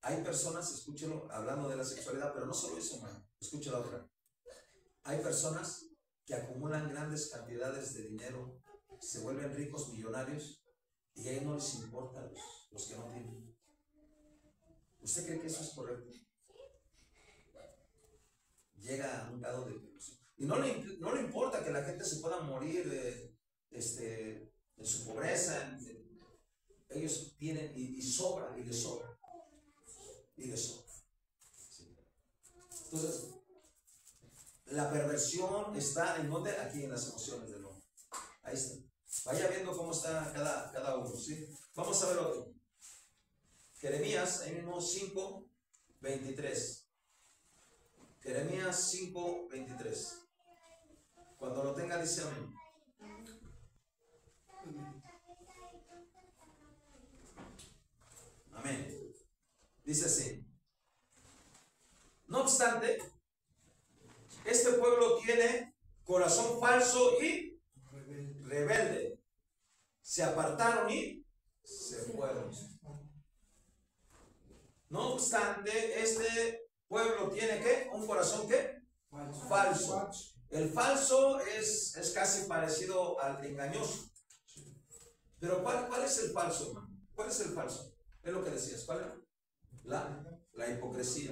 hay personas, escúchenlo, hablando de la sexualidad, pero no solo eso, man, escuchen la otra. Hay personas que acumulan grandes cantidades de dinero, se vuelven ricos, millonarios, y a ellos no les importa los que no tienen. ¿Usted cree que eso es correcto? Llega a un grado de perversión. Y no le importa que la gente se pueda morir en su pobreza. Ellos tienen y sobra, y les sobra. Y les sobra. Sí. Entonces, la perversión está en donde, aquí en las emociones del hombre. Ahí está. Vaya viendo cómo está cada uno, ¿sí? Vamos a ver otro. Jeremías, ahí mismo 5:23. Jeremías 5:23. Cuando lo tenga, dice amén. Amén. Dice así. No obstante, este pueblo pueblo. No obstante, este pueblo tiene ¿qué? Un corazón ¿qué? Falso. El falso es casi parecido al engañoso. Pero ¿cuál es el falso, hermano? ¿Cuál es el falso? Es lo que decías. ¿Cuál era? La hipocresía.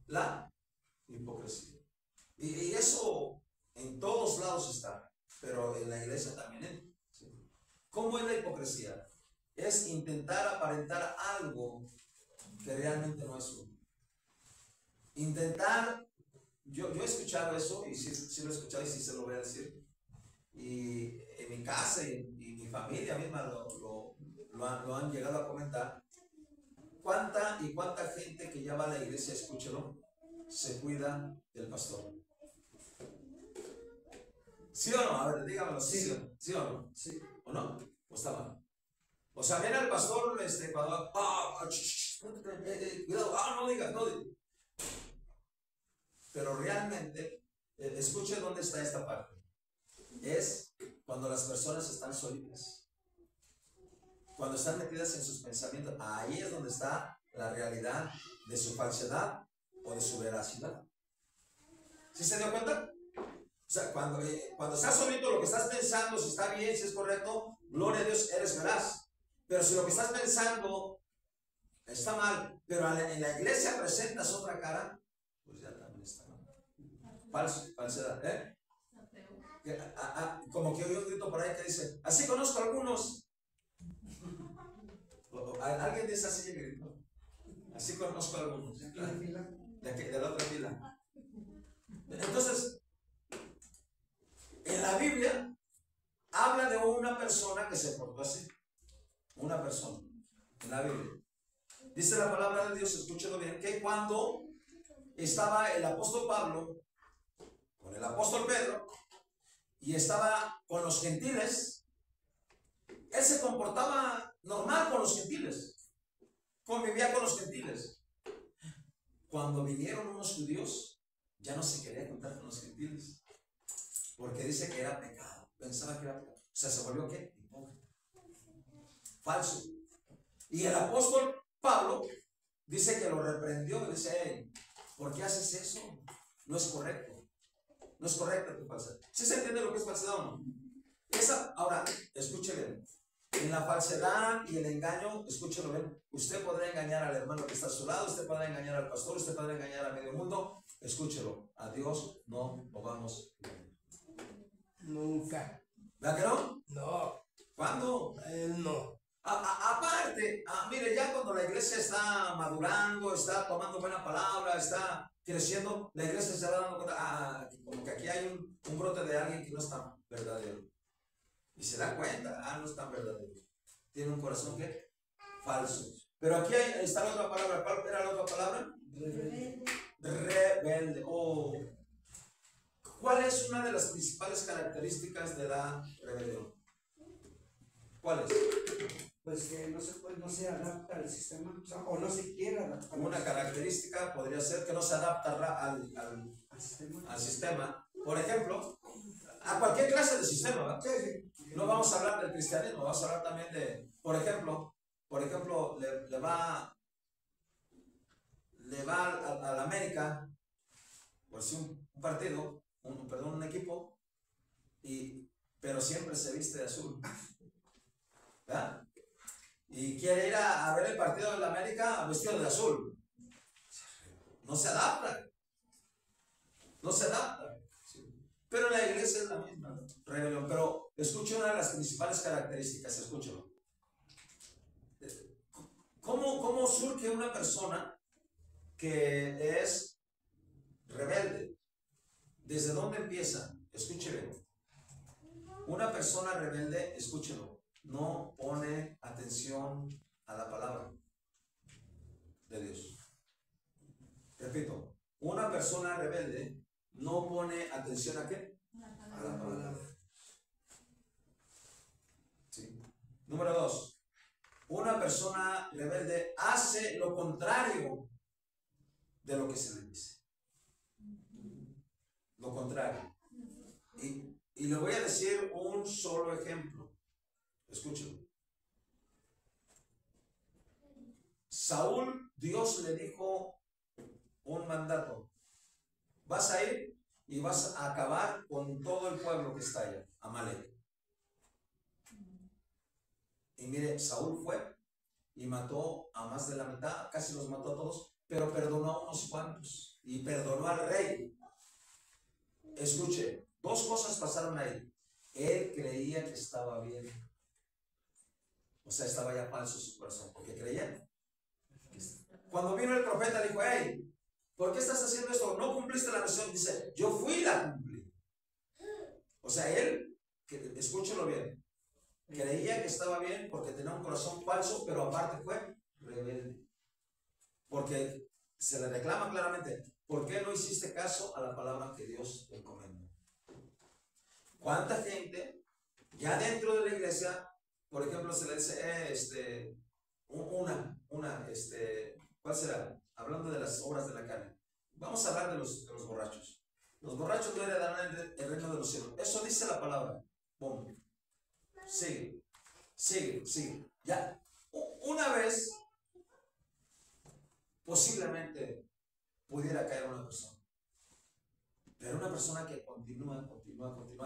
La hipocresía. Y eso en todos lados está, pero en la iglesia también. ¿Sí? ¿Cómo es la hipocresía? Es intentar aparentar algo que realmente no es uno. Intentar, yo he escuchado eso, y sí lo he escuchado y sí se lo voy a decir. Y en mi casa y mi familia misma lo han llegado a comentar. ¿Cuánta gente que ya va a la iglesia, escúchelo, se cuida del pastor? ¿Sí o no? A ver, dígamelo, ¿sí o no? Sí. ¿O no? ¿O está mal? O sea, viene el pastor, cuidado, no digas. Pero realmente, escuche dónde está esta parte. Es cuando las personas están solitas. Cuando están metidas en sus pensamientos, ahí es donde está la realidad de su falsedad o de su veracidad. ¿Sí se dio cuenta? O sea, cuando estás solito, lo que estás pensando, si está bien, si es correcto, gloria a Dios, eres veraz. Pero si lo que estás pensando está mal, pero en la iglesia presentas otra cara, pues ya también está mal. Falsedad, ¿eh? Como que oí un grito por ahí que dice, así conozco a algunos. Alguien dice así, grito. Así conozco a algunos. ¿De la fila? De la otra fila. Entonces, en la Biblia habla de una persona que se portó así. Una persona. En la Biblia. Dice la palabra de Dios, escúchelo bien, que cuando estaba el apóstol Pablo con el apóstol Pedro y estaba con los gentiles, él se comportaba normal con los gentiles, convivía con los gentiles. Cuando vinieron unos judíos, ya no se quería juntar con los gentiles, porque dice que era pecado, pensaba que era pecado. O sea, se volvió ¿qué? Hipócrita, falso. Y el apóstol Pablo dice que lo reprendió y dice, hey, ¿por qué haces eso? No es correcto. No es correcta tu falsedad. ¿Sí se entiende lo que es falsedad o no? Ahora, escuche bien. En la falsedad y el engaño, escúchelo bien, usted podrá engañar al hermano que está a su lado, usted podrá engañar al pastor, usted podrá engañar a medio mundo. Escúchelo, a Dios no lo vamos a engañar. Nunca. ¿Verdad que no? No. ¿Cuándo? No. Aparte, mire, ya cuando la iglesia está madurando, está tomando buena palabra, está creciendo, la iglesia se va dando cuenta, como que aquí hay un brote de alguien que no es tan verdadero. Y se da cuenta, no es tan verdadero. Tiene un corazón que falso. Pero aquí está la otra palabra. ¿Cuál era la otra palabra? Rebelde. ¿Cuál es una de las principales características de la rebelión? ¿Cuál es? Pues que no se adapta al sistema, o no se quiere adaptar. Una característica podría ser que no se adapta al sistema. Por ejemplo, a cualquier clase de sistema, ¿verdad? Sí. No vamos a hablar del cristianismo, vamos a hablar también de, por ejemplo, le va a la América, por si un partido, un equipo, pero siempre se viste de azul, ¿verdad? Y quiere ir a ver el partido de la América vestido de azul. No se adapta. Pero la iglesia es la misma rebelión. Pero escuche una de las principales características, escúchelo. ¿Cómo surge una persona que es rebelde? ¿Desde dónde empieza? Escúchelo. Una persona rebelde, escúchelo, no pone atención a la palabra de Dios. Repito, una persona rebelde no pone atención ¿a qué? A la palabra. ¿Sí? Número 2. Una persona rebelde hace lo contrario de lo que se le dice. Lo contrario. Y le voy a decir un solo ejemplo. Escúchelo. Saúl, Dios le dijo un mandato. Vas a ir y vas a acabar con todo el pueblo que está allá, Amalek. Y mire, Saúl fue y mató a más de la mitad, casi los mató a todos, pero perdonó a unos cuantos y perdonó al rey. Escuche, dos cosas pasaron ahí. Él creía que estaba bien. O sea, estaba ya falso su corazón, porque creía. Cuando vino el profeta, dijo, hey, ¿por qué estás haciendo esto? No cumpliste la misión. Dice, yo fui y la cumplí. O sea, él, escúchelo bien, creía que estaba bien porque tenía un corazón falso, pero aparte fue rebelde. Porque se le reclama claramente, ¿por qué no hiciste caso a la palabra que Dios te encomendó? ¿Cuánta gente ya dentro de la iglesia, por ejemplo, se le dice, ¿cuál será? Hablando de las obras de la carne. Vamos a hablar de los borrachos. Los borrachos no heredarán el reino de los cielos. Eso dice la palabra. Boom. Sigue. Ya. Una vez, posiblemente pudiera caer una persona. Pero una persona que continúa.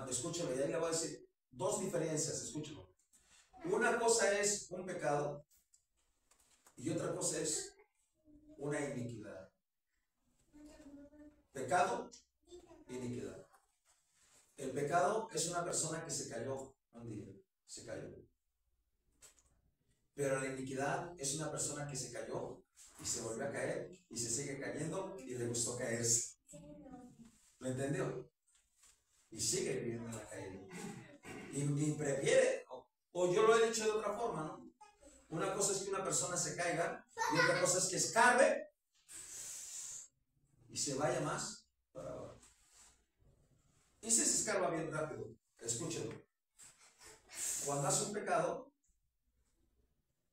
Escúchelo, y ahí le voy a decir dos diferencias, escúchelo. Una cosa es un pecado y otra cosa es una iniquidad. Pecado, iniquidad. El pecado es una persona que se cayó un día, se cayó. Pero la iniquidad es una persona que se cayó y se volvió a caer y se sigue cayendo y le gustó caerse. ¿Lo entendió? Y sigue viviendo en la caída. Y prefiere, o yo lo he dicho de otra forma, ¿no? Una cosa es que una persona se caiga y otra cosa es que escarbe y se vaya más para abajo. Y si se escarba bien rápido, escúchelo. Cuando hace un pecado,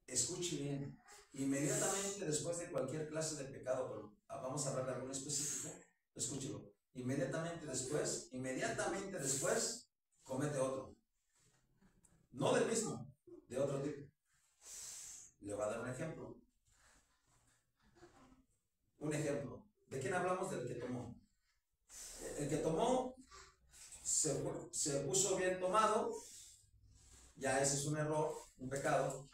escuche bien. Inmediatamente después de cualquier clase de pecado, pero vamos a hablar de algo específico, escúchelo. Inmediatamente después, comete otro. No del mismo, de otro tipo. Le voy a dar un ejemplo. ¿De quién hablamos? Del que tomó. El que tomó se puso bien tomado. Ya ese es un error, un pecado.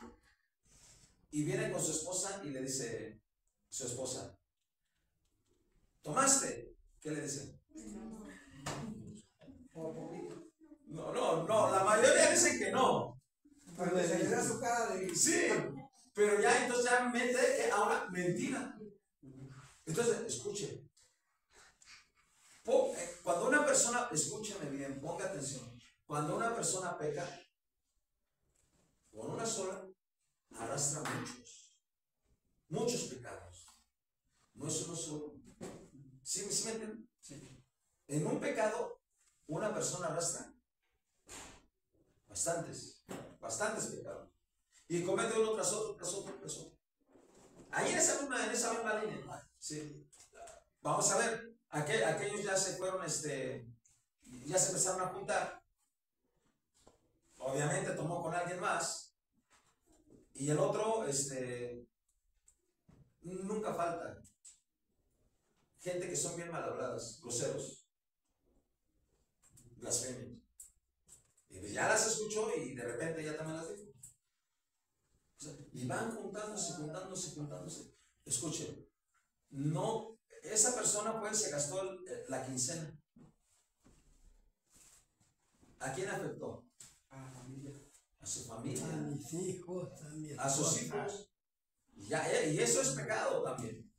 Y viene con su esposa y le dice su esposa, ¿tomaste? ¿Qué le dice? No, la mayoría dicen que no. Pero se le da su cara de... Sí, pero ya entonces ya mete que ahora mentira. Entonces, escuche. Cuando una persona, escúcheme bien, ponga atención. Cuando una persona peca, con una sola, arrastra muchos pecados. No es uno solo. ¿Sí me entienden? Sí. En un pecado, una persona arrastra bastantes pecados. Y comete uno tras otro. Ahí en esa misma línea. Sí. Vamos a ver, aquellos ya se fueron, ya se empezaron a juntar. Obviamente tomó con alguien más. Y el otro, nunca falta. Gente que son bien mal habladas, groseros, blasfemios. Y ya las escuchó y de repente ya también las dijo. O sea, y van juntándose. Escuchen, no, esa persona pues se gastó la quincena. ¿A quién afectó? A la familia. A su familia. A mis hijos, a sus hijos. Y eso es pecado también.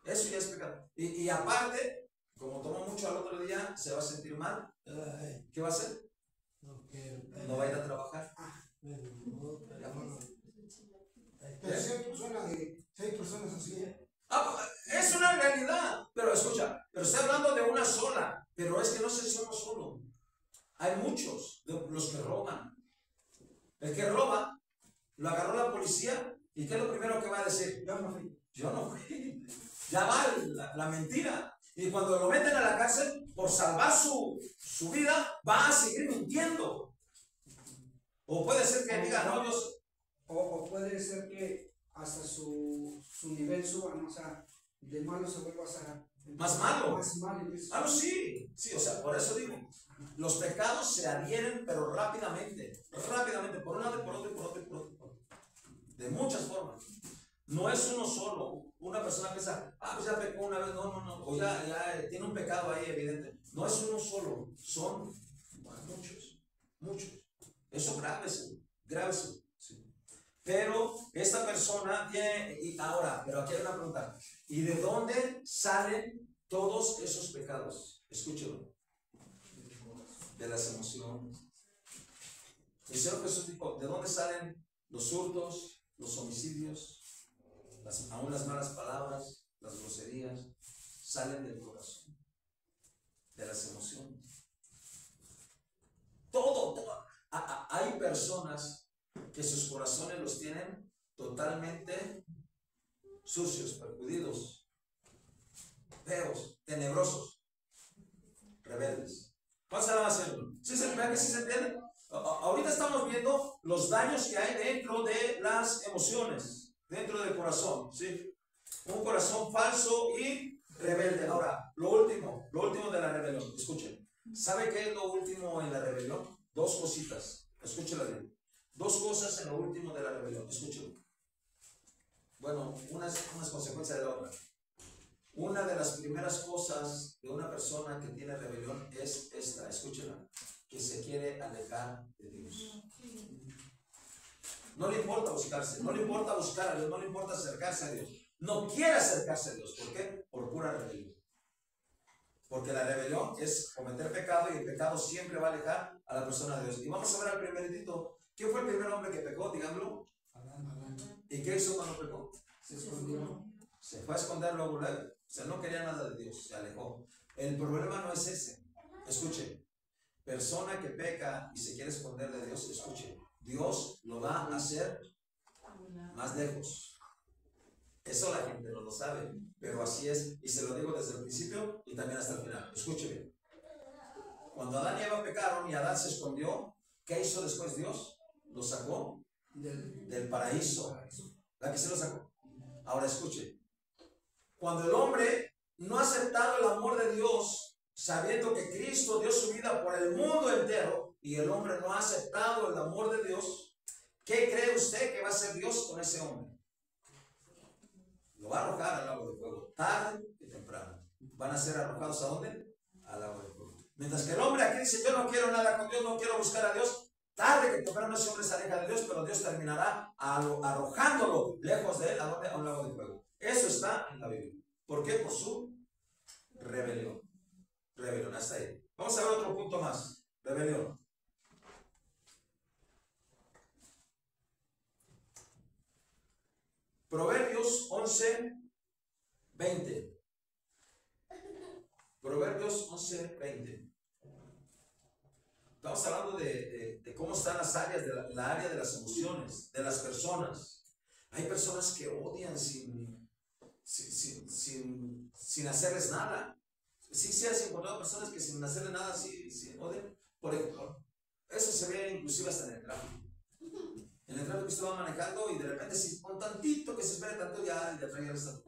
Eso ya es pecado. Y aparte, como tomó mucho al otro día, se va a sentir mal. ¿Qué va a hacer? No va a ir a trabajar. Pero si hay personas así. Es una realidad. Pero escucha, pero estoy hablando de una sola. Pero es que no sé si uno solo. Hay muchos de los que roban. El que roba, lo agarró la policía. ¿Y qué es lo primero que va a decir? Yo no fui. Ya va la mentira. Y cuando lo meten a la cárcel, por salvar su vida, va a seguir mintiendo. O puede ser que diga, no, yo... O puede ser que hasta su su nivel suba, ¿no? O sea, de malo se vuelve a ser más malo. Más malo. No, sí, o sea, por eso digo, los pecados se adhieren, pero rápidamente, por un lado y por otro, de muchas formas. No es uno solo. Una persona piensa, pues ya pecó una vez, no, o ya tiene un pecado ahí evidente. No es uno solo, son muchos. Eso grábese. Sí. Pero esta persona tiene, pero aquí hay una pregunta, ¿y de dónde salen todos esos pecados? Escúchelo. De las emociones. El Señor Jesús dijo, ¿de dónde salen los hurtos, los homicidios, aún las malas palabras, las groserías? Salen del corazón, de las emociones. Todo. Hay personas que sus corazones los tienen totalmente sucios, perjudidos, feos, tenebrosos, rebeldes. ¿Cuál será hacerlo? ¿Sí se entiende? Ahorita estamos viendo los daños que hay dentro de las emociones, dentro del corazón, ¿sí? Un corazón falso y rebelde. Ahora, lo último de la rebelión, escuchen. ¿Sabe qué es lo último en la rebelión? Dos cositas, escúchela bien. Dos cosas en lo último de la rebelión, escúchelo. Bueno, unas consecuencias de la otra. Una de las primeras cosas de una persona que tiene rebelión es esta, escúchela, que se quiere alejar de Dios. No le importa buscar a Dios, no le importa acercarse a Dios. No quiere acercarse a Dios. ¿Por qué? Por pura rebelión. Porque la rebelión es cometer pecado y el pecado siempre va a alejar a la persona de Dios. Y vamos a ver al primeritito. ¿Quién fue el primer hombre que pecó? Díganlo. Adán. ¿Y qué hizo cuando pecó? Se escondió. Se fue a esconder luego. O sea, no quería nada de Dios, se alejó. El problema no es ese. Escuche, persona que peca y se quiere esconder de Dios, escuche, Dios lo va a hacer más lejos. Eso la gente no lo sabe, pero así es, y se lo digo desde el principio y también hasta el final. Escuche bien. Cuando Adán y Eva pecaron y Adán se escondió, ¿qué hizo después Dios? Lo sacó del paraíso. ¿La que se lo sacó? Ahora escuche. Cuando el hombre no ha aceptado el amor de Dios, sabiendo que Cristo dio su vida por el mundo entero, y el hombre no ha aceptado el amor de Dios, ¿qué cree usted que va a hacer Dios con ese hombre? Lo va a arrojar al lago de fuego, tarde y temprano. ¿Van a ser arrojados a dónde? Al lago de fuego. Mientras que el hombre aquí dice, yo no quiero nada con Dios, no quiero buscar a Dios, tarde que temprano ese hombre se aleja de Dios, pero Dios terminará arrojándolo lejos de él, ¿a dónde? A un lago de fuego. Eso está en la Biblia. ¿Por qué? Por su rebelión. Rebelión, hasta ahí. Vamos a ver otro punto más. Rebelión. Proverbios 11:20. Proverbios 11:20. Estamos hablando de cómo están las áreas, la área de las emociones, de las personas. Hay personas que odian sin hacerles nada. Sí has encontrado personas que sin hacerle nada sí odian. Por ejemplo, eso se ve inclusive hasta en el tráfico. En el tráfico usted va manejando y de repente si con tantito que se espere tanto ya le trae el estado.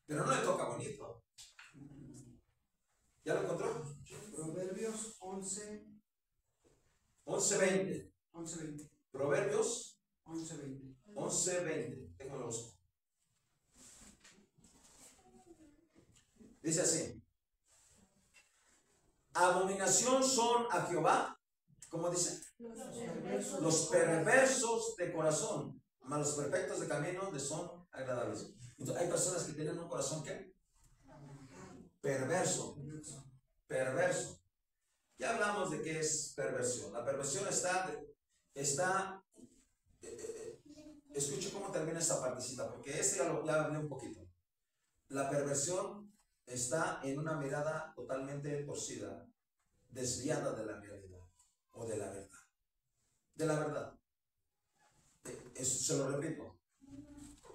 Pero no le toca bonito. ¿Ya lo encontró? Proverbios 11:20. Proverbios 11:20. 11:20. Tengo los. Dice así: abominación son a Jehová. ¿Cómo dice? Los perversos de corazón, mas los perfectos de camino les son agradables. Entonces, hay personas que tienen un corazón ¿qué? Perverso. Ya hablamos de qué es perversión. La perversión escuche cómo termina esta partecita, porque ya hablé un poquito. La perversión está en una mirada totalmente torcida, desviada de la realidad o de la verdad. De la verdad. Se lo repito.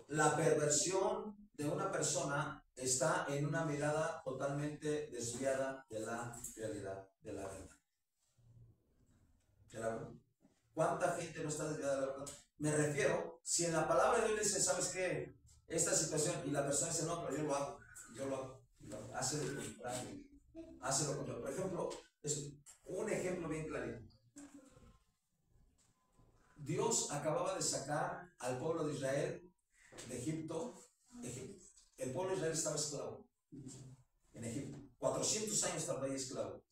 La perversión de una persona está en una mirada totalmente desviada de la realidad, de la verdad. ¿De la verdad? ¿Cuánta gente no está desviada de la verdad? Me refiero, si en la palabra de Dios dice, ¿sabes qué? esta situación, y la persona dice, no, pero yo lo hago, yo lo hago, hace lo contrario, hace lo contrario. Por ejemplo, es un ejemplo bien clarito. Dios acababa de sacar al pueblo de Israel de Egipto. El pueblo de Israel estaba esclavo en Egipto. 400 años estaba ahí esclavo.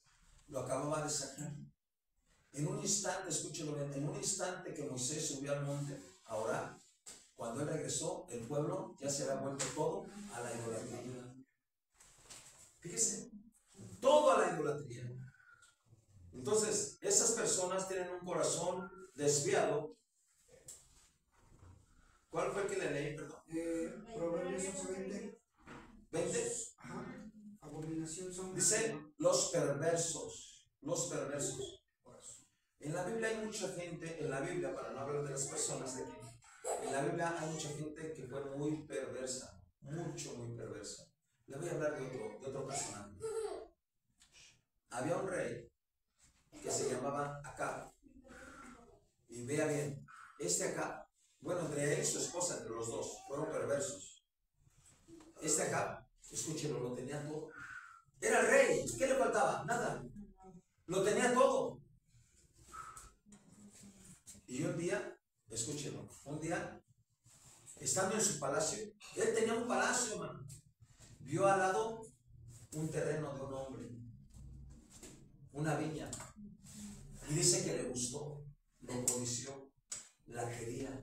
Lo acababa de sacar. En un instante, escúchelo bien, en un instante que Moisés subió al monte a orar, cuando él regresó, el pueblo ya se había vuelto todo a la idolatría. Fíjese, todo a la idolatría. Entonces, esas personas tienen un corazón desviado. ¿Cuál fue el que le leí, perdón? Proverbios 11:20. ¿20? Ajá. Abominación son. Dice los perversos. Los perversos. En la Biblia hay mucha gente, en la Biblia, para no hablar de las personas de aquí, en la Biblia hay mucha gente que fue muy perversa, muy perversa. Le voy a hablar de otro personaje. Había un rey que se llamaba Acab. Y vea bien, este Acab, bueno, entre él y su esposa, entre los dos, fueron perversos. Este Acab, escúchenlo, lo tenía todo. Era el rey, ¿qué le faltaba? Nada. Lo tenía todo. Y un día, escúchenlo, un día, estando en su palacio, él tenía un palacio, hermano, vio al lado un terreno de un hombre, una viña, y dice que le gustó, lo codició, la quería,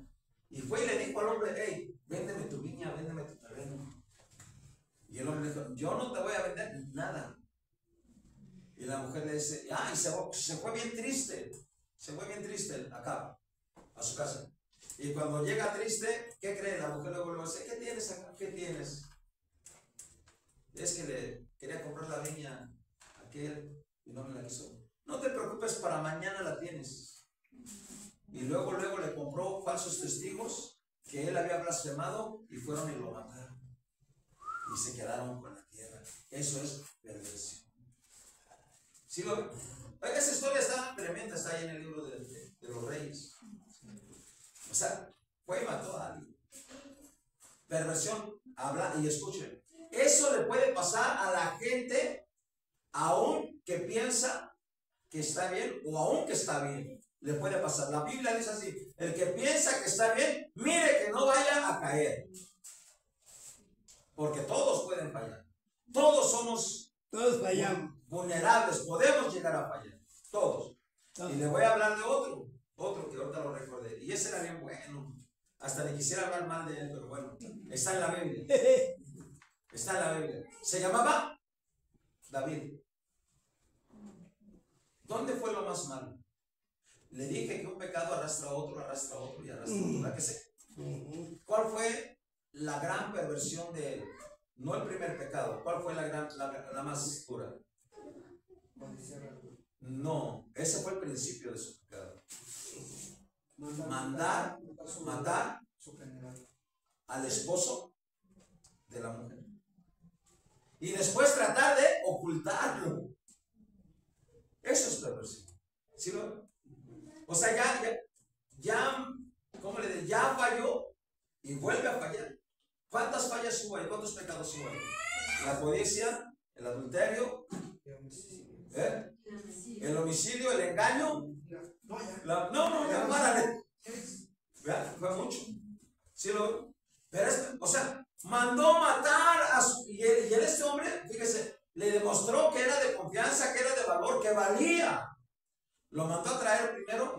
y fue y le dijo al hombre, hey, véndeme tu viña, véndeme tu terreno. Y el hombre dijo, yo no te voy a vender nada. Y la mujer le dice, y se fue bien triste. Se fue bien triste acá, a su casa. Y cuando llega triste, ¿qué cree? La mujer luego le dice, ¿qué tienes acá? ¿Qué tienes? Es que le quería comprar la viña a aquel y no me la quiso. No te preocupes, para mañana la tienes. Y luego le compró falsos testigos que él había blasfemado y fueron y lo mataron. Y se quedaron con la tierra. Eso es perversión. ¿Sí lo ven? Esa historia está tremenda, está ahí en el libro de los Reyes. O sea, fue y mató a alguien. Perversión, habla y escuchen. Eso le puede pasar a la gente aún que piensa que está bien o aún que está bien. Le puede pasar. La Biblia dice así: el que piensa que está bien, mire que no vaya a caer. Porque todos pueden fallar. Todos fallamos. Vulnerables, podemos llegar a fallar. Todos. Y le voy a hablar de otro que ahorita lo recordé. Y ese era bien bueno. Hasta le quisiera hablar mal de él, pero bueno, está en la Biblia. Está en la Biblia. Se llamaba David. ¿Dónde fue lo más malo? Le dije que un pecado arrastra a otro y arrastra a otro. ¿Verdad que sé? ¿Cuál fue la gran perversión de él? No el primer pecado. ¿Cuál fue la más dura? No, ese fue el principio de su pecado. Matar al esposo de la mujer. Y después tratar de ocultarlo. Eso es perversión. ¿Sí lo ven? O sea, ¿cómo le digo? Ya falló y vuelve a fallar. ¿Cuántas fallas hubo ahí? ¿Cuántos pecados hubo ahí? La codicia, el adulterio, el homicidio, el engaño. Párale. Fue mucho. ¿Sí lo ven? Pero o sea, mandó matar a y este hombre, fíjese, le demostró que era de confianza, que era de valor, que valía. Lo mandó a traer primero.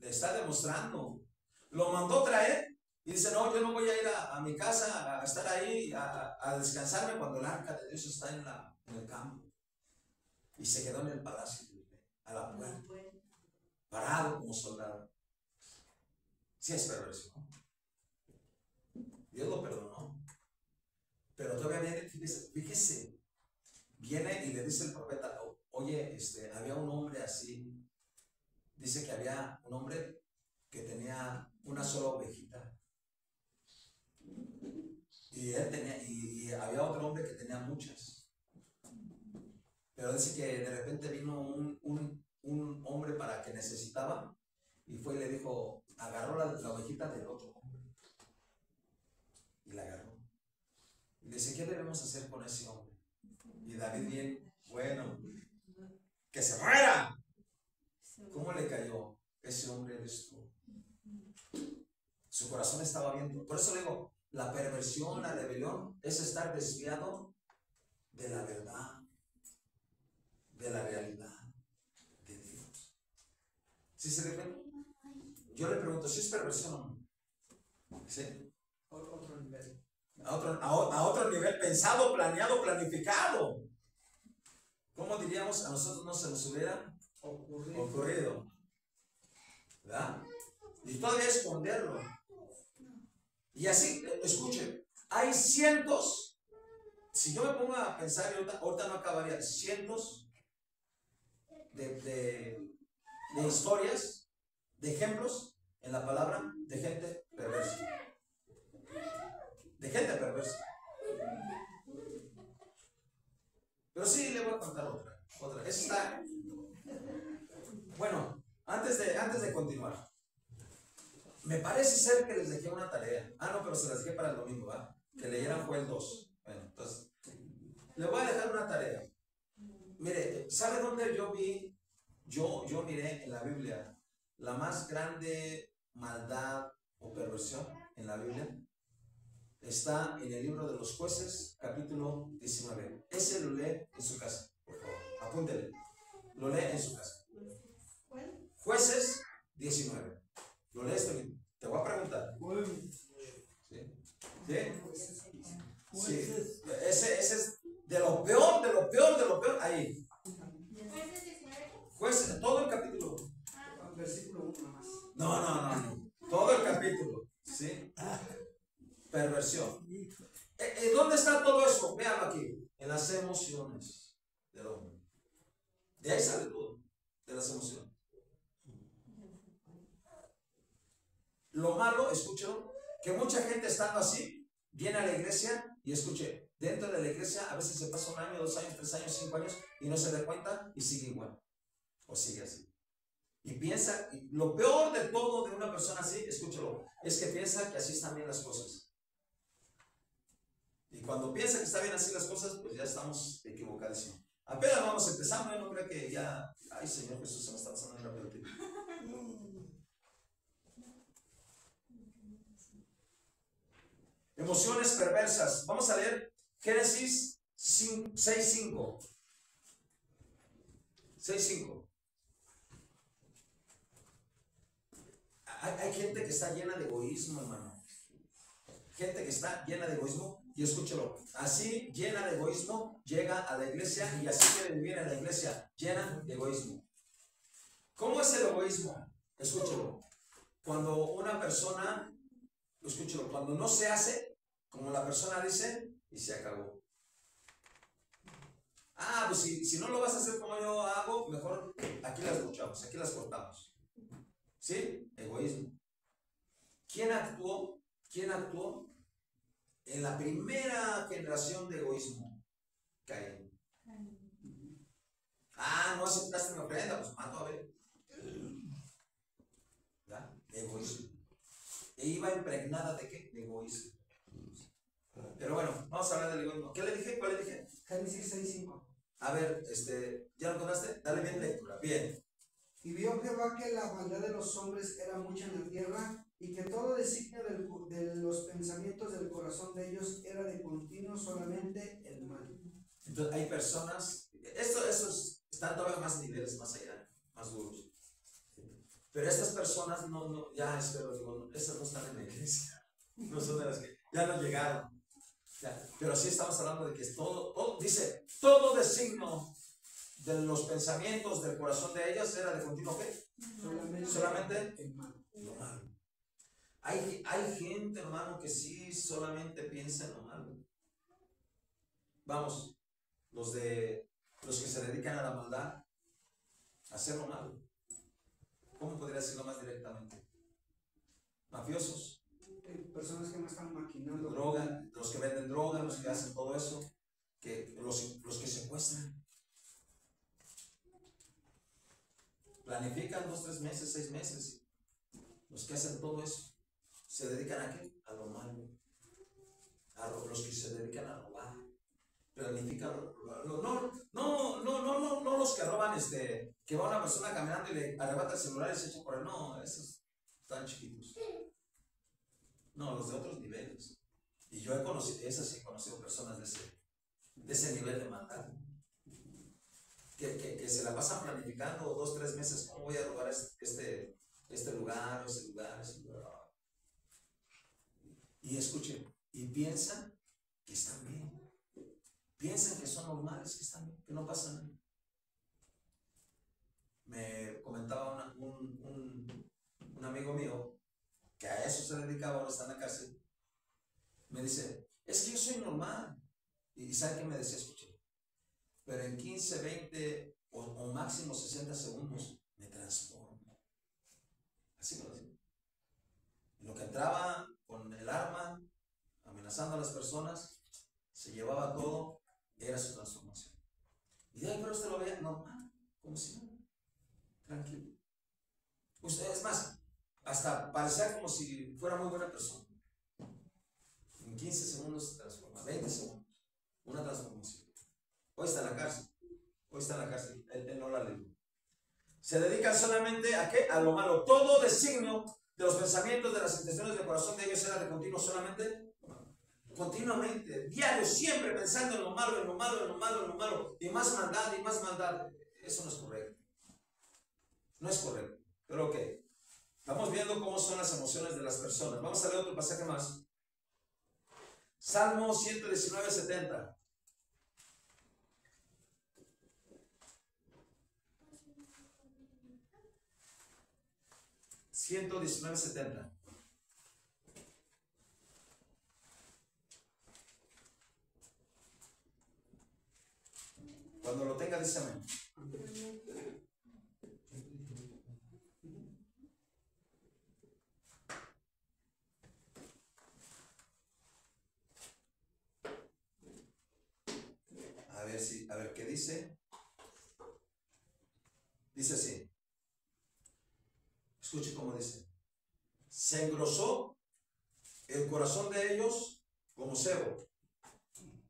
Le está demostrando. Lo mandó a traer y dice: no, yo no voy a ir a mi casa a estar ahí a descansarme cuando el arca de Dios está en el campo. Y se quedó en el palacio, a la puerta, parado como soldado. Sí es perversión. Dios lo perdonó. Pero todavía viene, fíjese, viene y le dice el profeta: oye, había un hombre así. Dice que había un hombre que tenía una sola ovejita. Y él tenía, y había otro hombre que tenía muchas. Pero dice que de repente vino un hombre para que necesitaba. Y fue y le dijo, agarró la ovejita del otro hombre. y la agarró. Y le dice, ¿qué debemos hacer con ese hombre? Y David bien, bueno, que se muera. ¿Cómo le cayó? Ese hombre eres tú. Su corazón estaba bien. Por eso le digo, la perversión, la rebelión, es estar desviado de la verdad, de la realidad de Dios. ¿Sí se ve? Yo le pregunto, ¿si es perversión o no? ¿Sí? Otro nivel. A otro nivel, pensado, planeado, planificado. ¿Cómo diríamos? A nosotros no se nos hubiera ocurrido. ¿Verdad? Y todavía esconderlo. Y así, escuche, hay cientos, si yo me pongo a pensar, y ahorita no acabaría, cientos de historias, de ejemplos en la palabra de gente perversa. De gente perversa. Pero sí, le voy a contar otra. Esa está. Bueno, antes de continuar, me parece ser que les dejé una tarea. No, pero se las dejé para el domingo, ¿va? Que leyeran Joel 2. Bueno, entonces, le voy a dejar una tarea. Mire, ¿sabe dónde yo vi? Yo miré en la Biblia la más grande maldad o perversión en la Biblia. Está en el libro de los Jueces, capítulo 19. Ese lo lee en su casa, por favor. Apúntele. Lo lee en su casa. Jueces 19. Lo lees tú. Te voy a preguntar. ¿Sí? ¿Sí? Sí. Ese es de lo peor, de lo peor, de lo peor. Ahí. Jueces, todo el capítulo. Versículo 1 más. No. Todo el capítulo. ¿Sí? Perversión. ¿Dónde está todo eso? Véanlo aquí. En las emociones del hombre. De ahí sale todo. De las emociones. Lo malo, escúchalo, que mucha gente estando así, viene a la iglesia y escuche, dentro de la iglesia a veces se pasa 1 año, 2 años, 3 años, 5 años y no se da cuenta y sigue igual. O sigue así. Y piensa, lo peor de todo de una persona así, escúchalo, es que piensa que así están bien las cosas. Y cuando piensa que está bien así las cosas, pues ya estamos equivocadísimos. Apenas vamos empezando, yo no creo que ya, ay Señor Jesús, se me está pasando el rápido. Emociones perversas. Vamos a leer Génesis 6:5. 6:5. Hay gente que está llena de egoísmo, hermano. Gente que está llena de egoísmo. Y escúchalo, así llena de egoísmo llega a la iglesia y así quiere vivir en la iglesia, llena de egoísmo. ¿Cómo es el egoísmo? Escúchalo. Cuando una persona, escúchalo, cuando no se hace como la persona dice y se acabó. Pues si no lo vas a hacer como yo hago, mejor aquí las luchamos, aquí las cortamos. ¿Sí? Egoísmo. ¿Quién actuó en la primera generación de egoísmo? Caín. No aceptaste mi ofrenda, pues mato a ver. ¿Ya? Egoísmo. E iba impregnada de qué? De egoísmo. Pero bueno, vamos a hablar del egoísmo. ¿Qué le dije? ¿Cuál le dije? Génesis 6:5. A ver, ¿ya lo contaste? Dale bien lectura. Bien. Y vio Jehová que la maldad de los hombres era mucha en la tierra, y que todo designio de los pensamientos del corazón de ellos era de continuo solamente el mal. Entonces hay personas, están todavía más niveles, más allá, más duros. Pero estas personas estas no están en la iglesia. No son de las que ya no llegaron. Pero sí estamos hablando de que es todo dice, todo designio de los pensamientos del corazón de ellas era de continuo ¿qué? Solamente el mal. Lo malo. Hay gente, hermano, que sí solamente piensa en lo malo. Vamos, los que se dedican a la maldad, a hacer lo malo. ¿Cómo podría decirlo más directamente? Mafiosos. Personas que no están maquinando. Droga, los que venden droga, los que hacen todo eso, los que secuestran. Planifican 2, 3 meses, 6 meses. Los que hacen todo eso se dedican a qué? A lo malo. los que se dedican a robar. Planifican, no los que roban, que va una persona caminando y le arrebata el celular y se echa por él. No, esos están chiquitos. No, los de otros niveles. Y yo he conocido, esas sí he conocido personas de ese nivel de maldad. Que se la pasan planificando 2 o 3 meses, ¿cómo voy a robar este lugar, ese lugar, ese lugar? Y escuchen, y piensan que están bien. Piensan que son normales, que están bien, que no pasa nada. Me comentaba un amigo mío que a eso se dedicaba, ahora está en la cárcel. Me dice, es que yo soy normal. Y ¿sabe qué me decía? Escuchen, pero en 15, 20 o máximo 60 segundos me transformo. Así me lo decía. En lo que entraba con el arma, amenazando a las personas, se llevaba todo, era su transformación. Y de ahí, pero usted lo veía normal, como si no, tranquilo. Usted, es más, hasta parecía como si fuera muy buena persona. En 15 segundos se transforma, 20 segundos, una transformación. Hoy está en la cárcel, él no la libró. Se dedican solamente a ¿qué? A lo malo. Todo designio de los pensamientos, de las intenciones del corazón de ellos era de continuo solamente. Continuamente, diario, siempre pensando en lo malo, en lo malo, en lo malo, en lo malo, y más maldad, y más maldad. Eso no es correcto. No es correcto. Pero ok, estamos viendo cómo son las emociones de las personas. Vamos a leer otro pasaje más. Salmo 119, 70. $119.70. Cuando lo tenga, dice amén. A ver qué dice. Dice así. Escuche cómo dice. Se engrosó el corazón de ellos como cebo,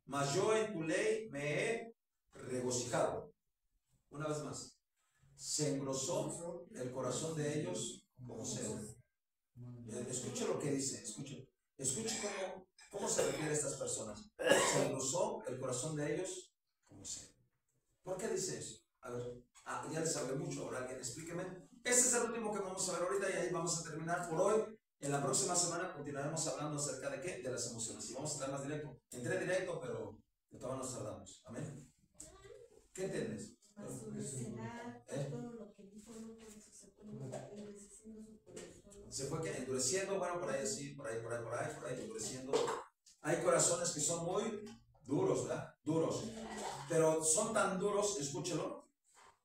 mas yo en tu ley me he regocijado. Una vez más. Se engrosó el corazón de ellos como cebo. Escuche lo que dice. Escuche cómo se refiere a estas personas. Se engrosó el corazón de ellos como cebo. ¿Por qué dice eso? A ver, ya les hablé mucho, ahora alguien explíqueme. Este es el último que vamos a ver ahorita y ahí vamos a terminar por hoy. En la próxima semana continuaremos hablando acerca de qué, de las emociones. Y vamos a estar más directo. Entré directo, pero de todas nos tardamos. Amén. ¿Qué entiendes? Su necedad, todo lo que dijo, no, por eso se fue endureciendo su corazón. Se fue que endureciendo, bueno, por ahí así, por ahí, endureciendo. Hay corazones que son muy duros, ¿verdad? Duros. Pero son tan duros, escúchelo,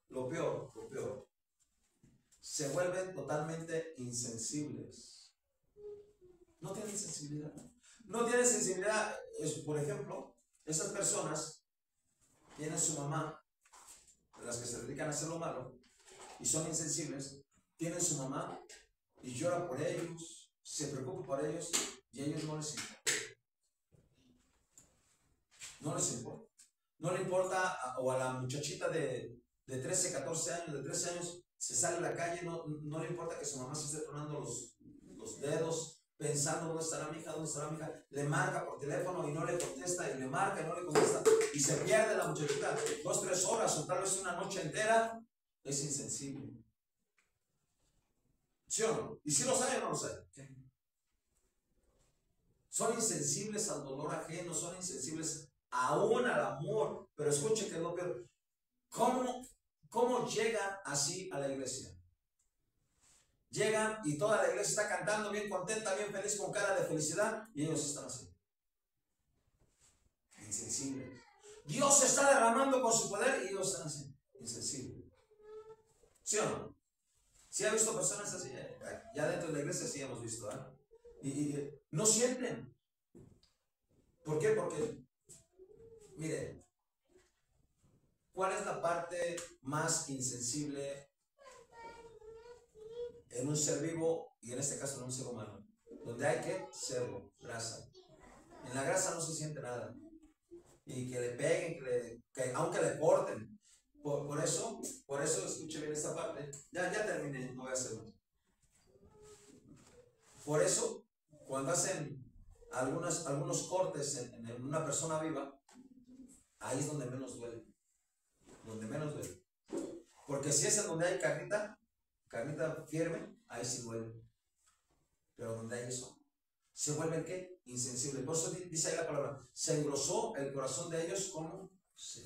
lo peor, se vuelven totalmente insensibles. No tienen sensibilidad. No tienen sensibilidad, por ejemplo, esas personas tienen su mamá, las que se dedican a hacer lo malo, y son insensibles, tienen su mamá y llora por ellos, se preocupa por ellos, y a ellos no les importa. No les importa. No le importa, o a la muchachita de 13, 14 años, de 13 años, se sale a la calle, no le importa que su mamá se esté tronando los dedos, pensando dónde estará mi hija, le marca por teléfono y no le contesta, y le marca y no le contesta, y se pierde la muchachita 2, 3 horas, o tal vez una noche entera. Es insensible. ¿Sí o no? ¿Y si lo sabe o no lo sabe? Son insensibles al dolor ajeno, son insensibles aún al amor. Pero escuche que es lo peor. ¿Cómo llegan así a la iglesia? Llegan y toda la iglesia está cantando bien contenta, bien feliz, con cara de felicidad, y ellos están así, insensibles. Dios está derramando con su poder y ellos están así, insensibles. ¿Sí o no? ¿Sí ha visto personas así? Ya dentro de la iglesia sí hemos visto, ¿eh? Y no sienten. ¿Por qué? Porque, mire, ¿cuál es la parte más insensible en un ser vivo, y en este caso en un ser humano? Donde hay que cerdo, grasa. En la grasa no se siente nada. Y que le peguen, que aunque le corten. Por eso, escuche bien esta parte. Ya terminé, no voy a hacer más. Por eso, cuando hacen algunos cortes en una persona viva, ahí es donde menos duele. Donde menos duele. Porque si es en donde hay carnita firme, ahí sí duele. Pero donde hay eso, se vuelven ¿qué? Insensibles. Por eso dice ahí la palabra, se engrosó el corazón de ellos como se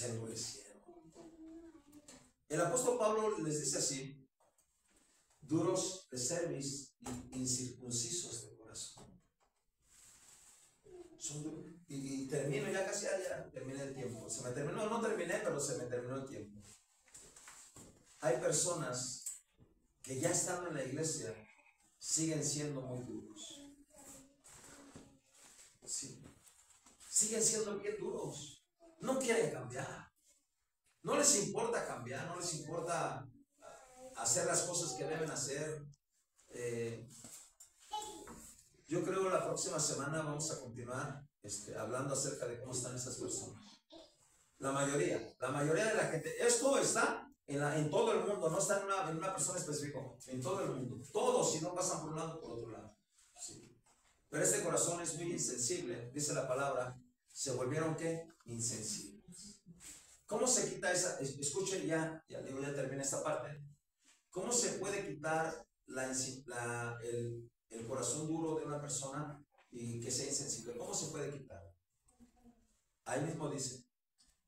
endurecieron. El apóstol Pablo les dice así: duros de cerviz y incircuncisos de corazón. Son duros. Y termino, ya casi ya terminé el tiempo. Se me terminó, no terminé, pero se me terminó el tiempo. Hay personas que ya estando en la iglesia siguen siendo muy duros. Sí. Siguen siendo bien duros. No quieren cambiar. No les importa cambiar, no les importa hacer las cosas que deben hacer. Yo creo que la próxima semana vamos a continuar hablando acerca de cómo están esas personas. La mayoría de la gente, esto está en todo el mundo, no está en una persona específica, en todo el mundo. Todos, si no pasan por un lado, por otro lado. Sí. Pero este corazón es muy insensible, dice la palabra, se volvieron ¿qué? Insensibles. ¿Cómo se quita esa? Escuchen ya terminé esta parte. ¿Cómo se puede quitar el corazón duro de una persona y que sea insensible? ¿Cómo se puede quitar? Ahí mismo dice: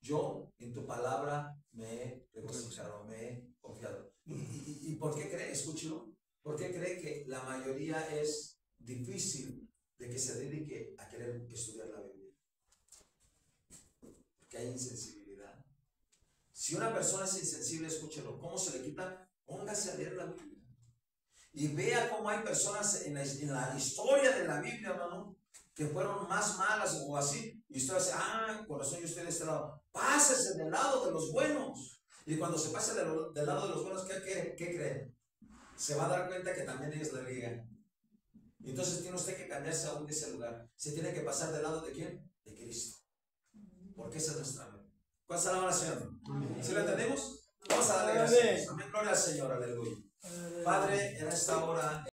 yo en tu palabra me he regocijado, me he confiado. ¿Y por qué cree? Escúchelo. ¿Por qué cree que la mayoría es difícil de que se dedique a querer estudiar la Biblia? Porque hay insensibilidad. Si una persona es insensible, escúchelo. ¿Cómo se le quita? Póngase a leer la Biblia. Y vea cómo hay personas en la historia de la Biblia, hermano, que fueron más malas o así. Y usted dice: con razón yo estoy de este lado. Pásese del lado de los buenos. Y cuando se pase del lado de los buenos, ¿qué creen? Se va a dar cuenta que también ellos le riegan. Entonces tiene usted que cambiarse aún de ese lugar. Se tiene que pasar del lado de ¿quién? De Cristo. Porque esa es nuestra meta. ¿Cuál es la oración? ¿Sí lo entendemos? Vamos a darle gracias. Amén. Gloria al Señor. Aleluya. Padre, en esta hora.